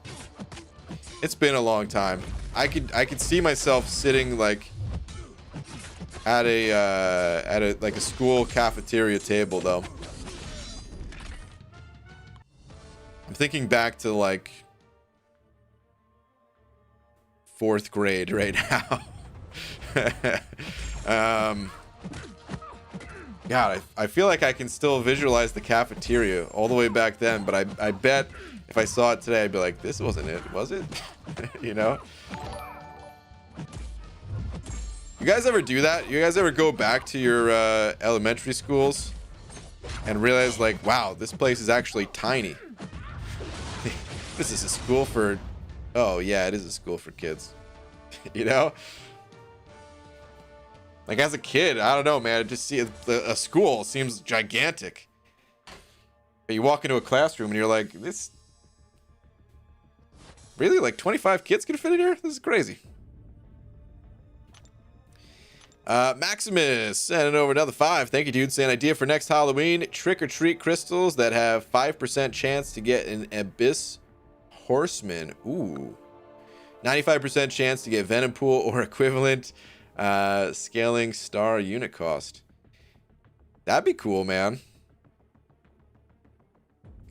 It's been a long time. I could see myself sitting like at a like a school cafeteria table though. I'm thinking back to like 4th grade right now. God, I feel like I can still visualize the cafeteria all the way back then, but I bet if I saw it today, I'd be like, this wasn't it, was it? You know? You guys ever do that? You guys ever go back to your elementary schools and realize like, wow, this place is actually tiny. This is a school for... Oh, yeah, it is a school for kids. You know? Like, as a kid, I don't know, man. Just see a school seems gigantic. But you walk into a classroom and you're like, this... Really? Like, 25 kids can fit in here? This is crazy. Maximus sending over another 5. Thank you, dude. Saying idea for next Halloween. Trick-or-treat crystals that have 5% chance to get an Abyss Horseman. Ooh. 95% chance to get Venom Pool or equivalent. Scaling star unit cost. That'd be cool, man.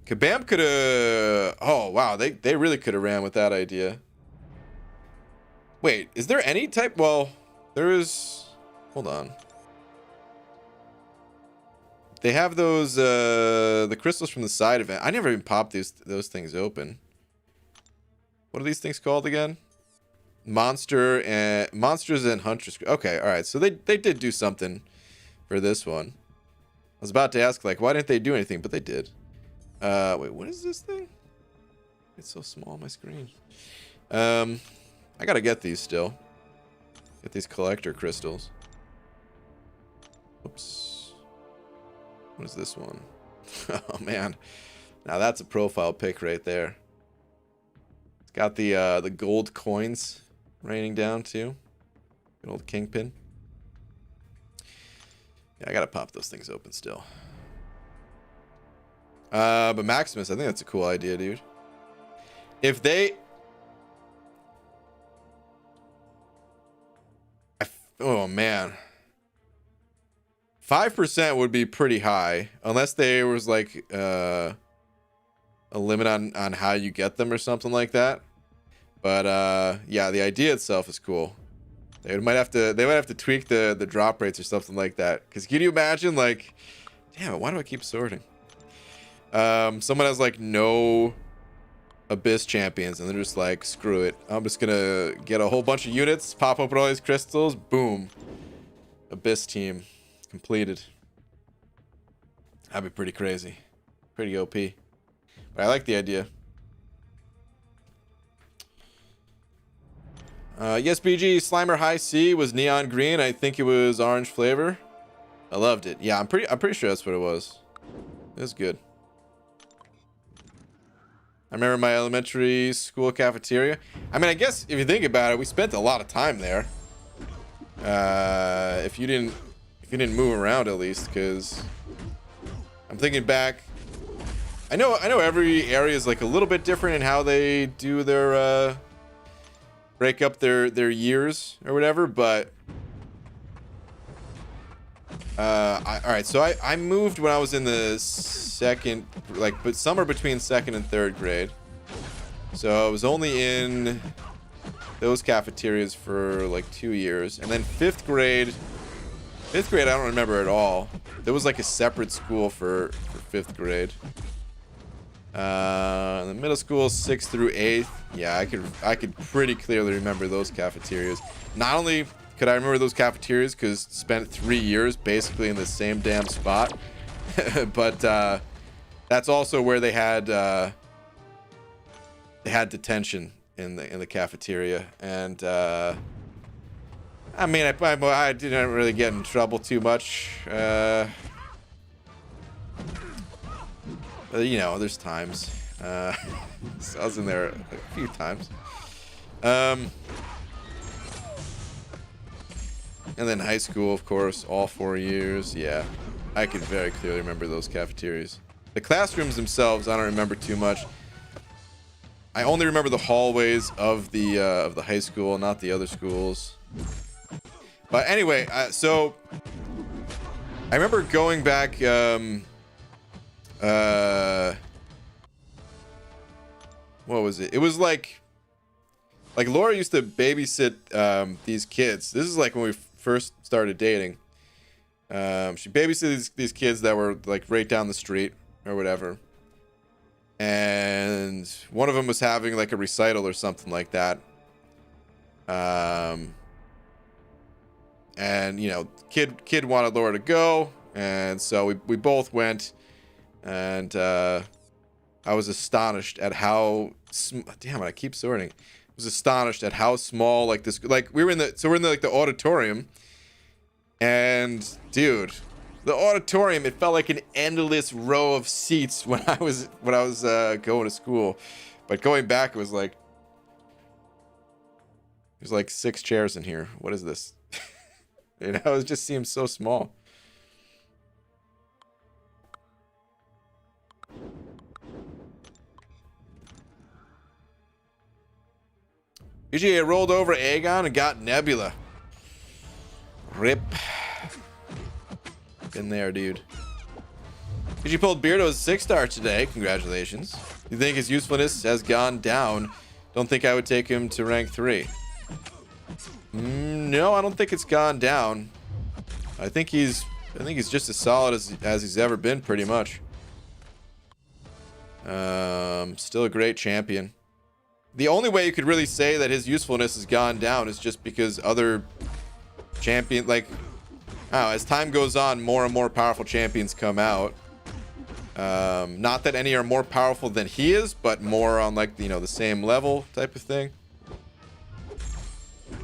Kabam could have... Oh, wow. They really could have ran with that idea. Wait, is there any type... Well, there is... Hold on. They have those, the crystals from the side event. I never even popped those things open. What are these things called again? Monsters and Huntress. Okay, all right. So they did do something for this one. I was about to ask, like, why didn't they do anything? But they did. Wait, what is this thing? It's so small on my screen. I gotta get these still. Get these collector crystals. Oops. What is this one? Oh man, now that's a profile pic right there. It's got the gold coins raining down too. Good old Kingpin. Yeah, I gotta pop those things open still. But Maximus, I think that's a cool idea, dude. If they... Oh man. 5% would be pretty high, unless there was like a limit on how you get them or something like that. But yeah, the idea itself is cool. They might have to tweak the drop rates or something like that. Because can you imagine, like, damn it, why do I keep sorting? Someone has like no Abyss champions and they're just like, screw it, I'm just gonna get a whole bunch of units, pop open all these crystals, boom, Abyss team completed. That'd be pretty crazy, pretty OP. But I like the idea. Yes, BG, Slimer High C was neon green. I think it was orange flavor. I loved it. Yeah, I'm pretty sure that's what it was. It was good. I remember my elementary school cafeteria. I mean, I guess if you think about it, we spent a lot of time there. If you didn't move around at least, because I'm thinking back. I know every area is like a little bit different in how they do their break up their years or whatever, but all right, so I moved when I was in the second, like, but somewhere between second and third grade. So I was only in those cafeterias for like 2 years, and then fifth grade I don't remember at all. There was like a separate school for fifth grade. The middle school 6th through 8th. Yeah, I could pretty clearly remember those cafeterias. Not only could I remember those cafeterias because spent 3 years basically in the same damn spot, but that's also where they had detention in the cafeteria, and I mean I didn't really get in trouble too much. But, you know, there's times. So I was in there a few times. And then high school, of course, all 4 years. Yeah, I can very clearly remember those cafeterias. The classrooms themselves, I don't remember too much. I only remember the hallways of the high school, not the other schools. But anyway, so I remember going back. What was it? It was like Laura used to babysit these kids. This is like when we first started dating. She babysitted these kids that were like right down the street or whatever. And one of them was having like a recital or something like that. And you know, kid wanted Laura to go, and so we both went. And I was astonished at how damn it, I keep sorting. I was astonished at how small like this, like we're in the auditorium, and dude, the auditorium, it felt like an endless row of seats when I was going to school, but going back it was like there's like 6 chairs in here. What is this? You know, it just seems so small. UGA rolled over Aegon and got Nebula. Rip. Been there, dude. UG pulled Beardo's 6-star today. Congratulations. You think his usefulness has gone down? Don't think I would take him to rank 3. No, I don't think it's gone down. I think he's just as solid as he's ever been, pretty much. Still a great champion. The only way you could really say that his usefulness has gone down is just because other champion, like, oh, as time goes on, more and more powerful champions come out. Not that any are more powerful than he is, but more on, like, you know, the same level type of thing.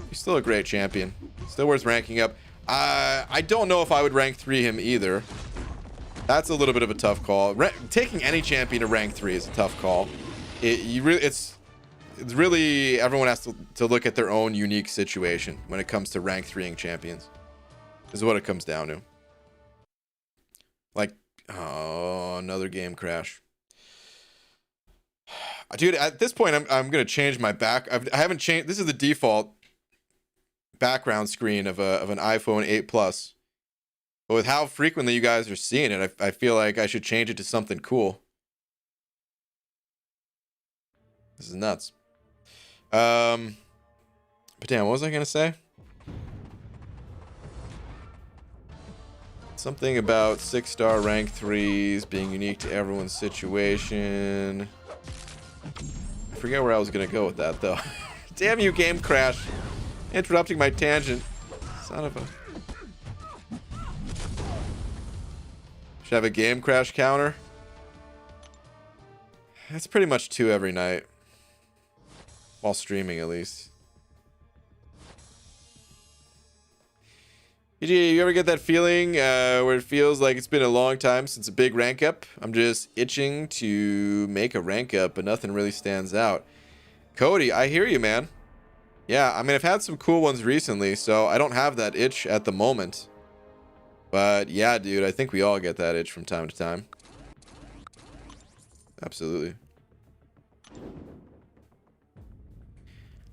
He's still a great champion. Still worth ranking up. I don't know if I would rank 3 him either. That's a little bit of a tough call. Taking any champion to rank 3 is a tough call. It's really, everyone has to look at their own unique situation when it comes to rank 3ing champions. This is what it comes down to. Like, oh, another game crash. Dude, at this point, I'm gonna change my back. I haven't changed. This is the default. background screen of an iPhone 8 Plus. But with how frequently you guys are seeing it, I feel like I should change it to something cool. This is nuts. But damn, what was I gonna say? Something about 6-star rank 3s being unique to everyone's situation. I forget where I was gonna go with that though. Damn you, game crash. Interrupting my tangent. Son of a... Should I have a game crash counter? That's pretty much 2 every night. While streaming, at least. PG, you ever get that feeling where it feels like it's been a long time since a big rank up? I'm just itching to make a rank up, but nothing really stands out. Cody, I hear you, man. Yeah, I mean, I've had some cool ones recently, so I don't have that itch at the moment. But yeah, dude, I think we all get that itch from time to time. Absolutely.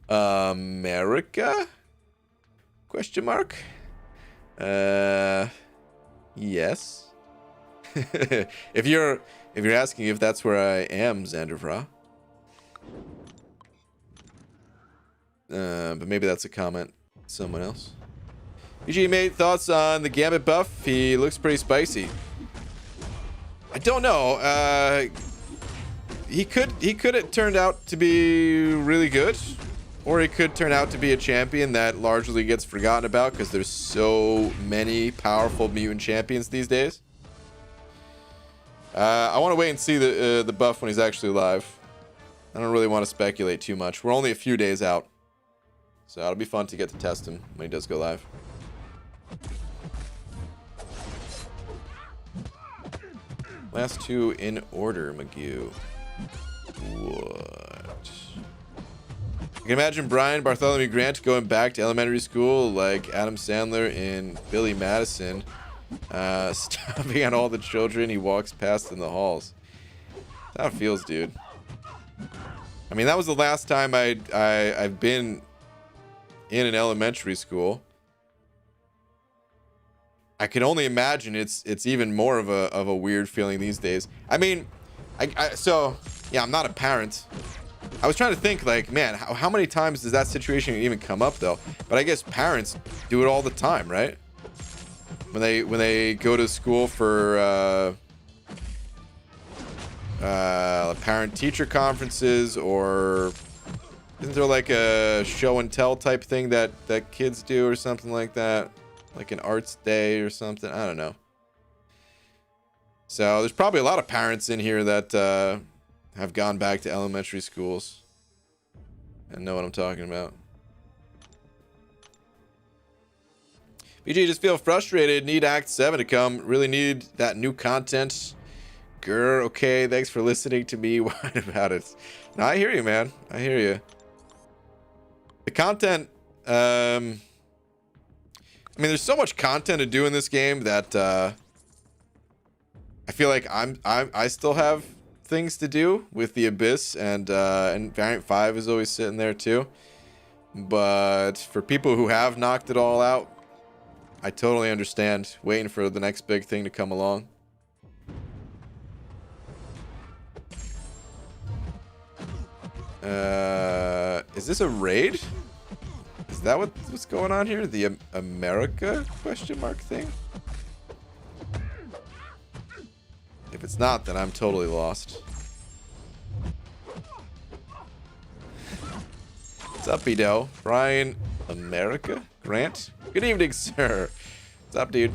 America? Question mark? Yes. if you're asking if that's where I am, Xandervra. But maybe that's a comment. Someone else. PG mate, thoughts on the Gambit buff? He looks pretty spicy. I don't know. He could have turned out to be really good, or he could turn out to be a champion that largely gets forgotten about because there's so many powerful mutant champions these days. I want to wait and see the buff when he's actually live. I don't really want to speculate too much. We're only a few days out, so it'll be fun to get to test him when he does go live. Last 2 in order, Magoo. What? I can imagine Brian Bartholomew Grant going back to elementary school like Adam Sandler in Billy Madison, stomping on all the children he walks past in the halls. That's how it feels, dude. I mean, that was the last time I've been in an elementary school. I can only imagine it's even more of a weird feeling these days. I mean, so yeah, I'm not a parent. I was trying to think, like, man, how many times does that situation even come up though? But I guess parents do it all the time, right? When they go to school for parent-teacher conferences, or isn't there like a show and tell type thing that kids do or something like that? Like an arts day or something. I don't know. So there's probably a lot of parents in here that have gone back to elementary schools and know what I'm talking about. BG, just feel frustrated. Need Act 7 to come. Really need that new content. Grr, okay. Thanks for listening to me whine about it. No, I hear you, man. I hear you. The content, I mean, there's so much content to do in this game that I feel like I still have things to do with the Abyss, and Variant 5 is always sitting there too. But for people who have knocked it all out, I totally understand waiting for the next big thing to come along. Is this a raid? Is that what's going on here? The America question mark thing? If it's not, then I'm totally lost. What's up, Edo? Brian America? Grant? Good evening, sir. What's up, dude?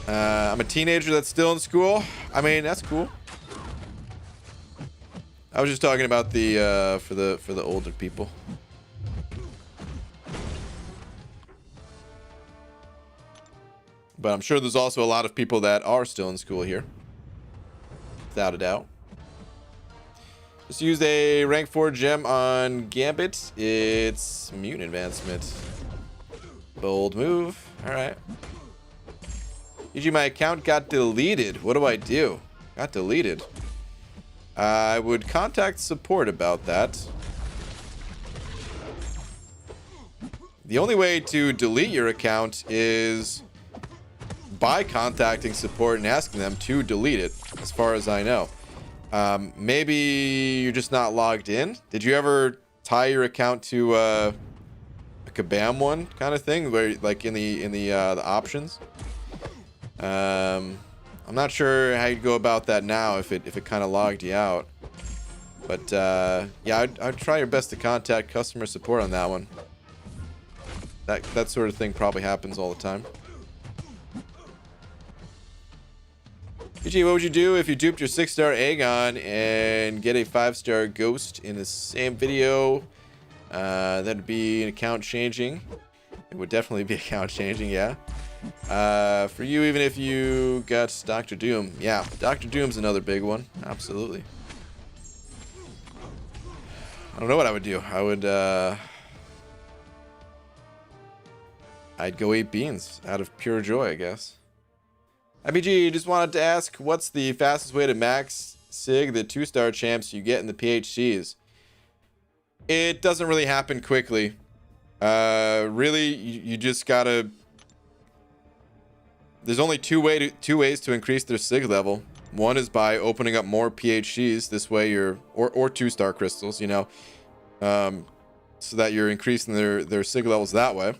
I'm a teenager that's still in school. I mean, that's cool. I was just talking about the for the older people. But I'm sure there's also a lot of people that are still in school here, without a doubt. Just used a rank 4 gem on Gambit. It's mutant advancement. Bold move. All right. EG, my account got deleted. What do I do? Got deleted. I would contact support about that. The only way to delete your account is by contacting support and asking them to delete it, as far as I know. Maybe you're just not logged in. Did you ever tie your account to a Kabam one kind of thing, where like in the options? I'm not sure how you'd go about that now if it kind of logged you out. But yeah, I'd try your best to contact customer support on that one. That sort of thing probably happens all the time. PG, what would you do if you duped your 6-star Aegon and get a 5-star Ghost in the same video? That'd be an account changing. It would definitely be account changing, yeah. For you, even if you got Dr. Doom. Yeah, Dr. Doom's another big one. Absolutely. I don't know what I would do. I'd go eat beans out of pure joy, I guess. IBG, just wanted to ask, what's the fastest way to max Sig the 2-star champs you get in the PHCs? It doesn't really happen quickly. Really, you just gotta... There's only two ways to increase their Sig level. One is by opening up more PHCs. This way you're... Or 2-star crystals, you know. So that you're increasing their Sig levels that way.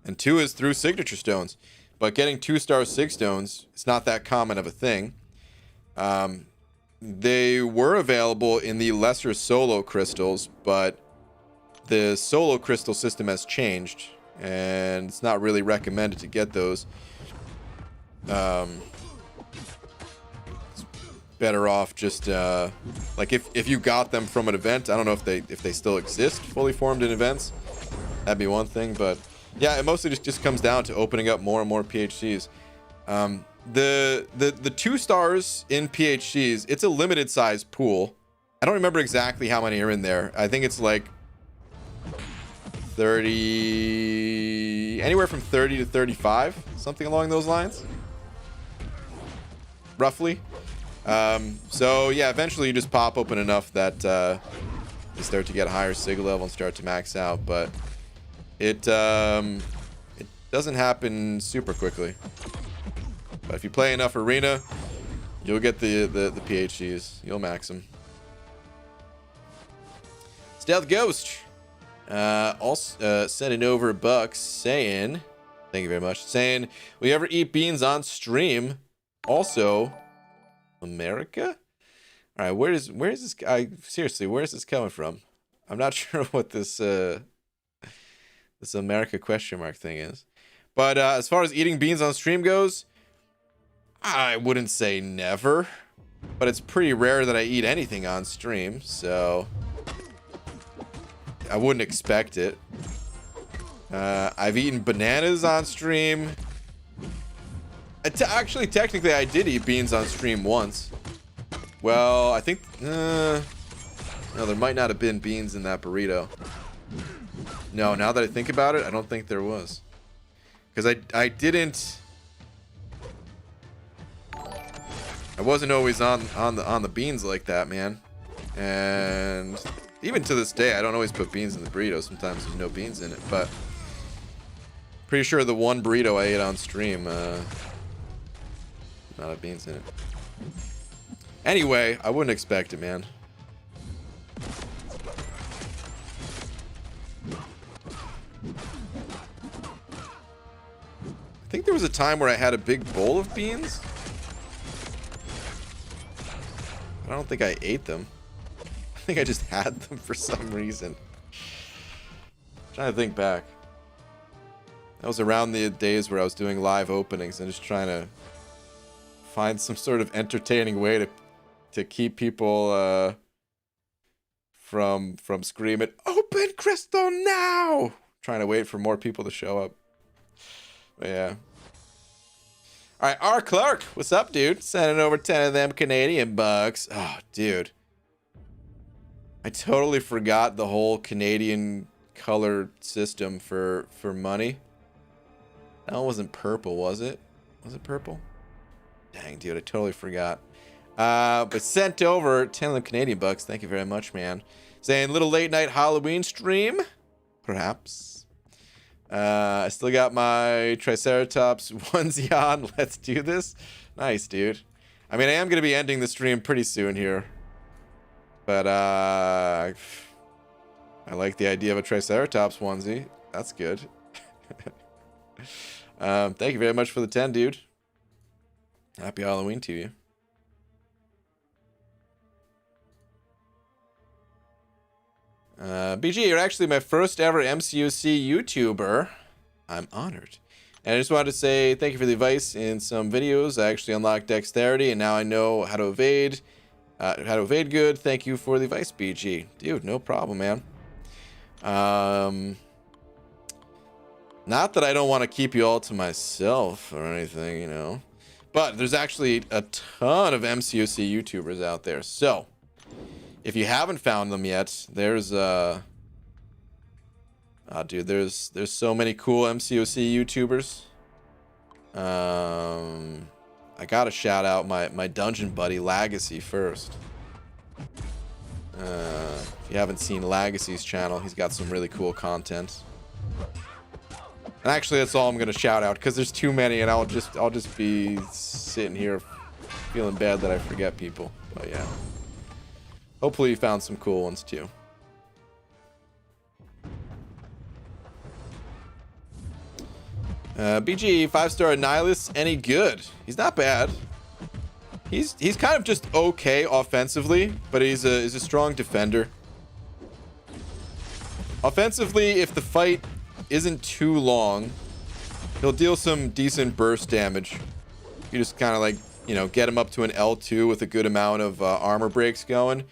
And 2 is through signature stones. But getting 2-star Sig stones, it's not that common of a thing. They were available in the lesser solo crystals, but the solo crystal system has changed, and it's not really recommended to get those. It's better off just like if you got them from an event. I don't know if they still exist fully formed in events. That'd be one thing, but yeah, it mostly just comes down to opening up more and more PHCs. The 2 stars in PHCs, it's a limited size pool. I don't remember exactly how many are in there. I think it's like 30, anywhere from 30 to 35, something along those lines, roughly. So yeah, eventually you just pop open enough that you start to get a higher Sig level and start to max out, but it doesn't happen super quickly. But if you play enough arena, you'll get the PHCs. You'll max them. Stealth Ghost also sending over bucks saying, thank you very much, saying, will you ever eat beans on stream? Also, America? All right, where is this guy? Seriously, where is this coming from? I'm not sure what this this America question mark thing is. But as far as eating beans on stream goes, I wouldn't say never, but it's pretty rare that I eat anything on stream, so I wouldn't expect it. I've eaten bananas on stream. Actually, technically, I did eat beans on stream once. Well, I think... no, there might not have been beans in that burrito. No, now that I think about it, I don't think there was. Because I didn't... I wasn't always on the beans like that, man. And even to this day, I don't always put beans in the burrito. Sometimes there's no beans in it, but pretty sure the one burrito I ate on stream, not have beans in it. Anyway, I wouldn't expect it, man. I think there was a time where I had a big bowl of beans. I don't think I ate them. I think I just had them for some reason. I'm trying to think back. That was around the days where I was doing live openings and just trying to find some sort of entertaining way to keep people from screaming, "Open Crystal now!" Trying to wait for more people to show up. But yeah. All right, R. Clark, what's up, dude? Sending over 10 of them Canadian bucks. Oh, dude. I totally forgot the whole Canadian color system for money. That one wasn't purple, was it? Was it purple? Dang, dude, I totally forgot. But sent over 10 of them Canadian bucks. Thank you very much, man. Saying little late night Halloween stream, perhaps. I still got my Triceratops onesie on. Let's do this. Nice, dude. I mean, I am going to be ending the stream pretty soon here. But, I like the idea of a Triceratops onesie. That's good. Thank you very much for the 10, dude. Happy Halloween to you. BG, you're actually my first ever MCOC YouTuber. I'm honored. And I just wanted to say thank you for the advice in some videos. I actually unlocked dexterity, and now I know how to evade. Good. Thank you for the advice, BG. Dude, no problem, man. Not that I don't want to keep you all to myself or anything, you know. But there's actually a ton of MCOC YouTubers out there. So, if you haven't found them yet, there's dude, there's so many cool MCOC YouTubers. I gotta shout out my dungeon buddy Legacy first. If you haven't seen Legacy's channel, he's got some really cool content. And actually, that's all I'm gonna shout out because there's too many, and I'll just be sitting here feeling bad that I forget people. But yeah, hopefully you found some cool ones too. BG 5-star Nihilus, any good? He's not bad. He's kind of just okay offensively, but he's a strong defender. Offensively, if the fight isn't too long, he'll deal some decent burst damage. You just kind of like, you know, get him up to an L2 with a good amount of armor breaks going.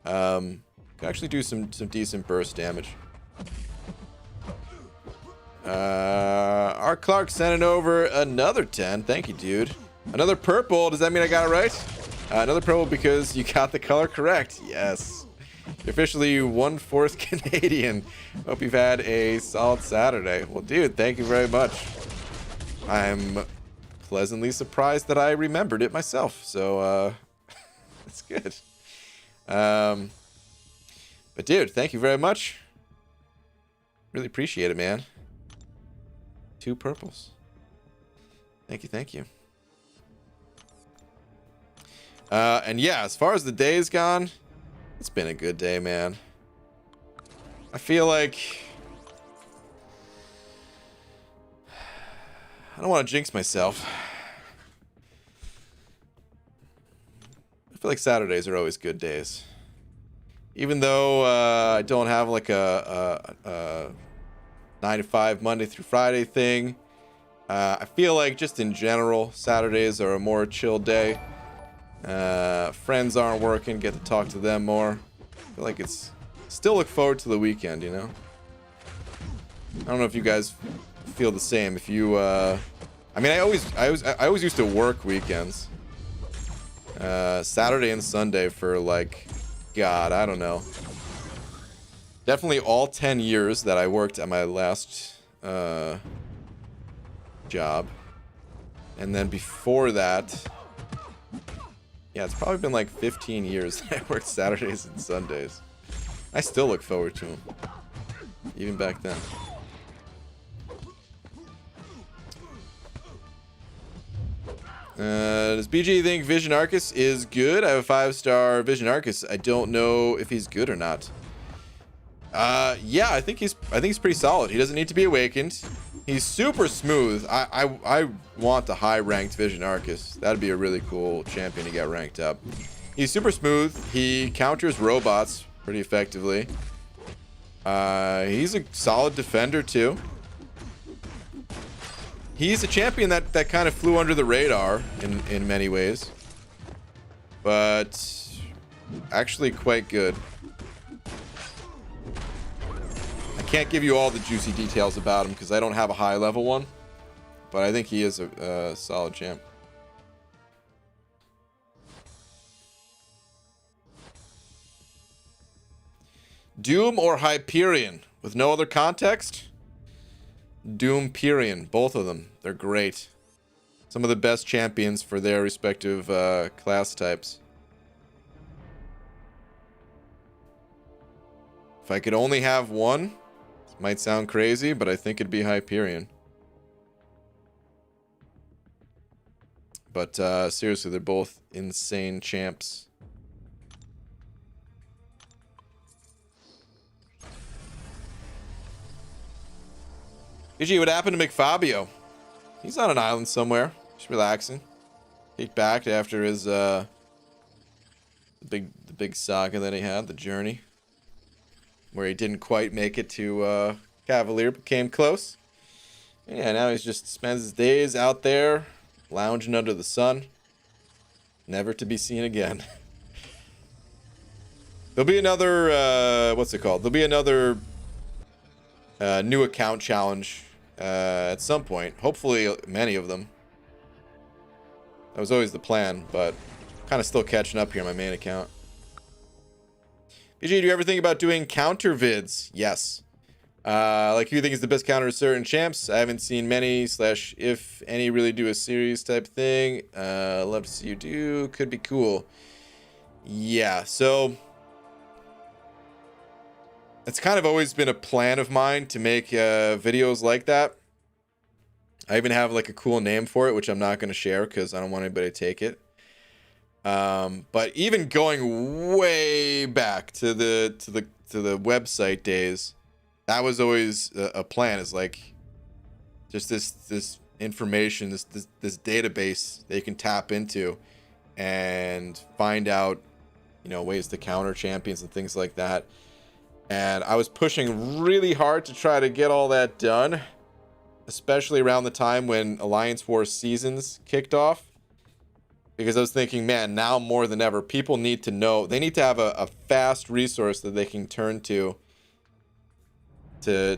Can actually do some decent burst damage. Art Clark sending over another 10. Thank you, dude. Another purple. Does that mean I got it right? Another purple because you got the color correct. Yes. You're officially 1/4 Canadian. Hope you've had a solid Saturday. Well, dude, thank you very much. I'm pleasantly surprised that I remembered it myself. So, that's good. But, dude, thank you very much. Really appreciate it, man. 2 purples. Thank you, thank you. And yeah, as far as the day's gone, it's been a good day, man. I feel like I don't want to jinx myself. I feel like Saturdays are always good days. Even though I don't have like a 9 to 5 Monday through Friday thing. I feel like just in general, Saturdays are a more chill day. Friends aren't working, get to talk to them more. I feel like it's still look forward to the weekend, you know? I don't know if you guys feel the same. If you, I mean, I always used to work weekends. Saturday and Sunday for like, God, I don't know. Definitely all 10 years that I worked at my last job. And then before that, yeah, it's probably been like 15 years that I worked Saturdays and Sundays. I still look forward to them. Even back then. Does BG think Vision Arcus is good? I have a 5-star Vision Arcus. I don't know if he's good or not. Yeah, I think he's pretty solid. He doesn't need to be awakened. He's super smooth. I want the high ranked Vision Arcus. That'd be a really cool champion to get ranked up. He's super smooth. He counters robots pretty effectively. He's a solid defender too. He's a champion that kind of flew under the radar in many ways, but actually quite good. I can't give you all the juicy details about him because I don't have a high level one, but I think he is a solid champ. Doom or Hyperion with no other context? Doom Pyrion, both of them. They're great. Some of the best champions for their respective class types. If I could only have one, it might sound crazy, but I think it'd be Hyperion. But seriously, they're both insane champs. GG, what happened to McFabio? He's on an island somewhere, just relaxing. Kicked back after his the big saga that he had, the journey, where he didn't quite make it to Cavalier, but came close. And yeah, now he just spends his days out there, lounging under the sun, never to be seen again. There'll be another what's it called? There'll be another new account challenge at some point. Hopefully, many of them. That was always the plan, but kind of still catching up here on my main account. BG, do you ever think about doing counter vids? Yes. Like, who you think is the best counter to certain champs? I haven't seen many, / if any really do a series type thing. Love to see you do. Could be cool. Yeah, so it's kind of always been a plan of mine to make videos like that. I even have like a cool name for it, which I'm not going to share because I don't want anybody to take it. But even going way back to the website days, that was always a plan. Is like just this information, this database they can tap into and find out, you know, ways to counter champions and things like that. And I was pushing really hard to try to get all that done, especially around the time when Alliance War seasons kicked off. Because I was thinking, man, now more than ever, people need to know. They need to have a fast resource that they can turn to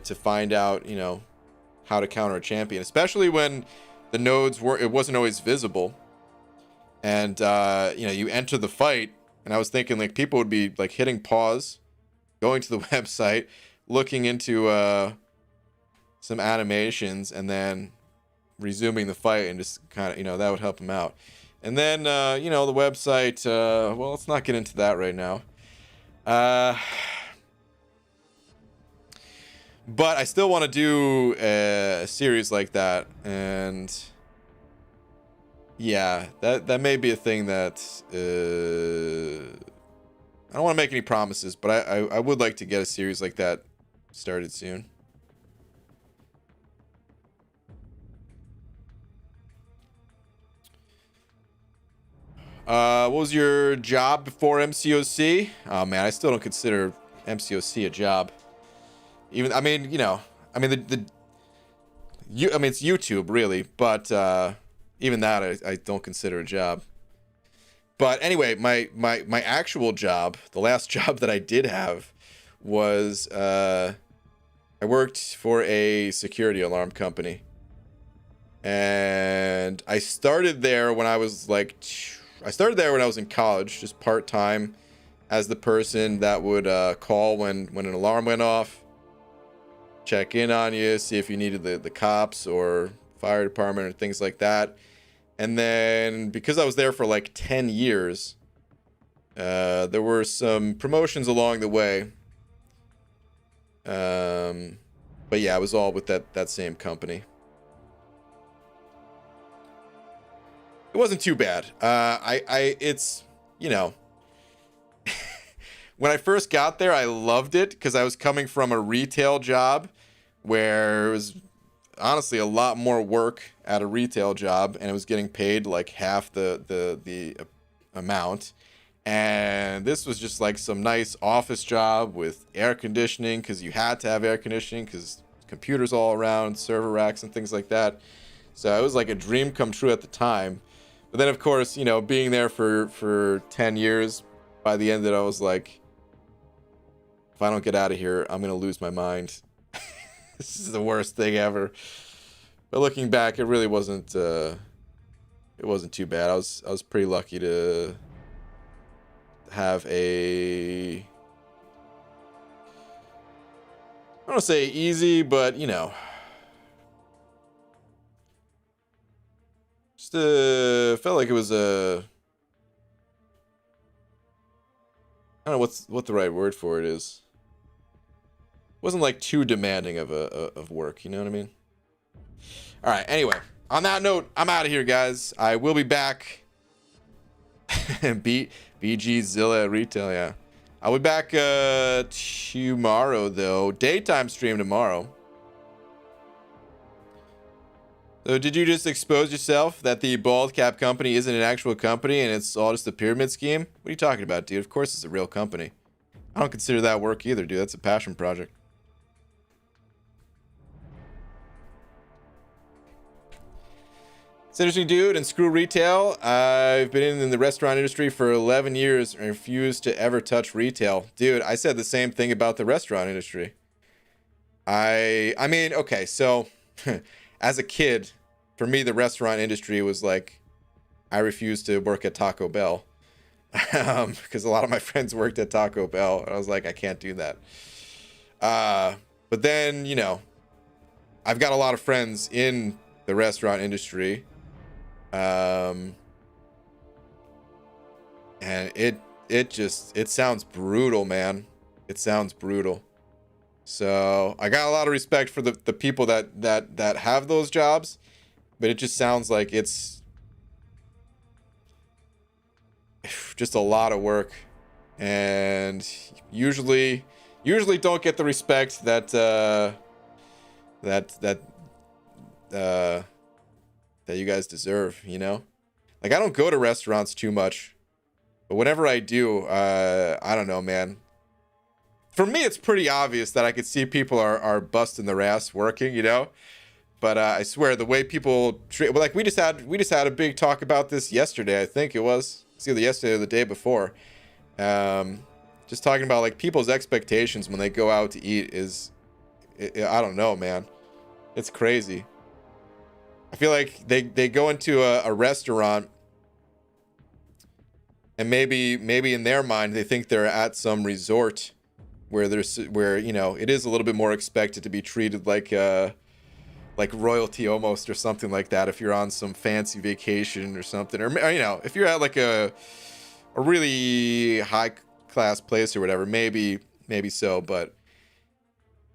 find out, you know, how to counter a champion. Especially when the nodes it wasn't always visible. And, you know, you enter the fight. And I was thinking, like, people would be, like, hitting pause, going to the website, looking into some animations, and then resuming the fight, and just kind of, you know, that would help them out. And then, you know, the website, well, let's not get into that right now. But I still want to do a series like that, and yeah, that may be a thing that I don't want to make any promises, but I would like to get a series like that started soon. What was your job before MCOC? Oh man, I still don't consider MCOC a job. Even, I mean, you know, I mean I mean, it's YouTube really, but even that I don't consider a job. But anyway, my actual job, the last job that I did have, was I worked for a security alarm company, and I started there when I was like. I started there when I was in college, just part-time, as the person that would call when an alarm went off, check in on you, see if you needed the cops or fire department or things like that. And then, because I was there for like 10 years, there were some promotions along the way. But yeah, it was all with that same company. It wasn't too bad. It's, you know, when I first got there, I loved it because I was coming from a retail job where it was honestly a lot more work at a retail job, and it was getting paid like half the amount. And this was just like some nice office job with air conditioning, because you had to have air conditioning because computers all around, server racks and things like that. So it was like a dream come true at the time. But then, of course, you know, being there for 10 years, by the end of it, I was like, if I don't get out of here, I'm going to lose my mind. This is the worst thing ever. But looking back, it really wasn't too bad. I was pretty lucky to have a, I don't want to say easy, but, you know, felt like it was I don't know what the right word for it is. wasn't like too demanding of of work, you know what I mean? All right, anyway, on that note, I'm out of here, guys. I will be back. BG Zilla Retail, yeah. I'll be back tomorrow, though. Daytime stream tomorrow. So did you just expose yourself that the bald cap company isn't an actual company and it's all just a pyramid scheme? What are you talking about, dude? Of course it's a real company. I don't consider that work either, dude. That's a passion project. It's interesting, dude, and screw retail. I've been in the restaurant industry for 11 years and refused to ever touch retail. Dude, I said the same thing about the restaurant industry. I mean, okay, so as a kid, for me, the restaurant industry was like, I refused to work at Taco Bell because a lot of my friends worked at Taco Bell. And I was like, I can't do that. But then, you know, I've got a lot of friends in the restaurant industry. And it sounds brutal, man. It sounds brutal. So I got a lot of respect for the people that have those jobs, but it just sounds like it's just a lot of work, and usually don't get the respect that you guys deserve, you know? Like, I don't go to restaurants too much, but whenever I do, I don't know, man. For me, it's pretty obvious that I could see people are busting their ass working, you know? But I swear, the way people treat, well, like we just had a big talk about this yesterday. I think it was. It's either yesterday or the day before. Just talking about like people's expectations when they go out to eat is, I don't know, man. It's crazy. I feel like they go into a restaurant and maybe in their mind they think they're at some resort where you know it is a little bit more expected to be treated like royalty almost, or something like that, if you're on some fancy vacation or something, or you know, if you're at like a really high class place or whatever, maybe so. But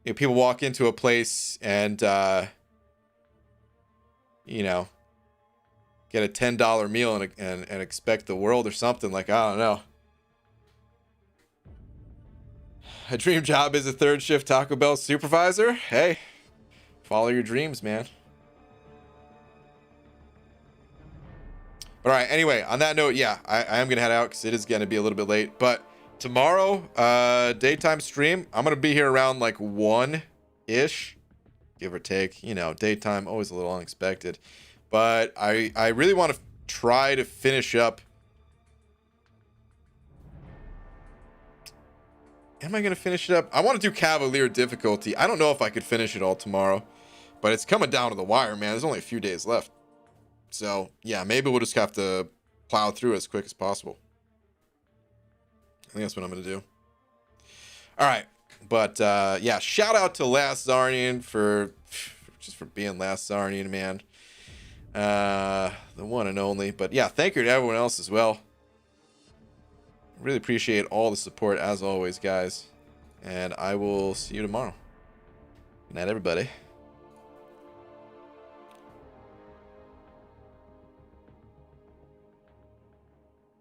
you know, people walk into a place and you know, get a $10 meal and expect the world or something, like, I don't know. A dream job is a third shift Taco Bell supervisor. Hey, follow your dreams, man. But all right, anyway, on that note, yeah, I am gonna head out because it is gonna be a little bit late. But tomorrow, daytime stream, I'm gonna be here around like 1-ish, give or take. You know, daytime always a little unexpected. But I really want to try to finish up. Am I going to finish it up? I want to do Cavalier difficulty. I don't know if I could finish it all tomorrow, but it's coming down to the wire, man. There's only a few days left. So, yeah, maybe we'll just have to plow through as quick as possible. I think that's what I'm going to do. All right. But, yeah, shout out to Last Zarnian for being Last Zarnian, man. The one and only. But, yeah, thank you to everyone else as well. Really appreciate all the support as always, guys. And I will see you tomorrow. Good night, everybody.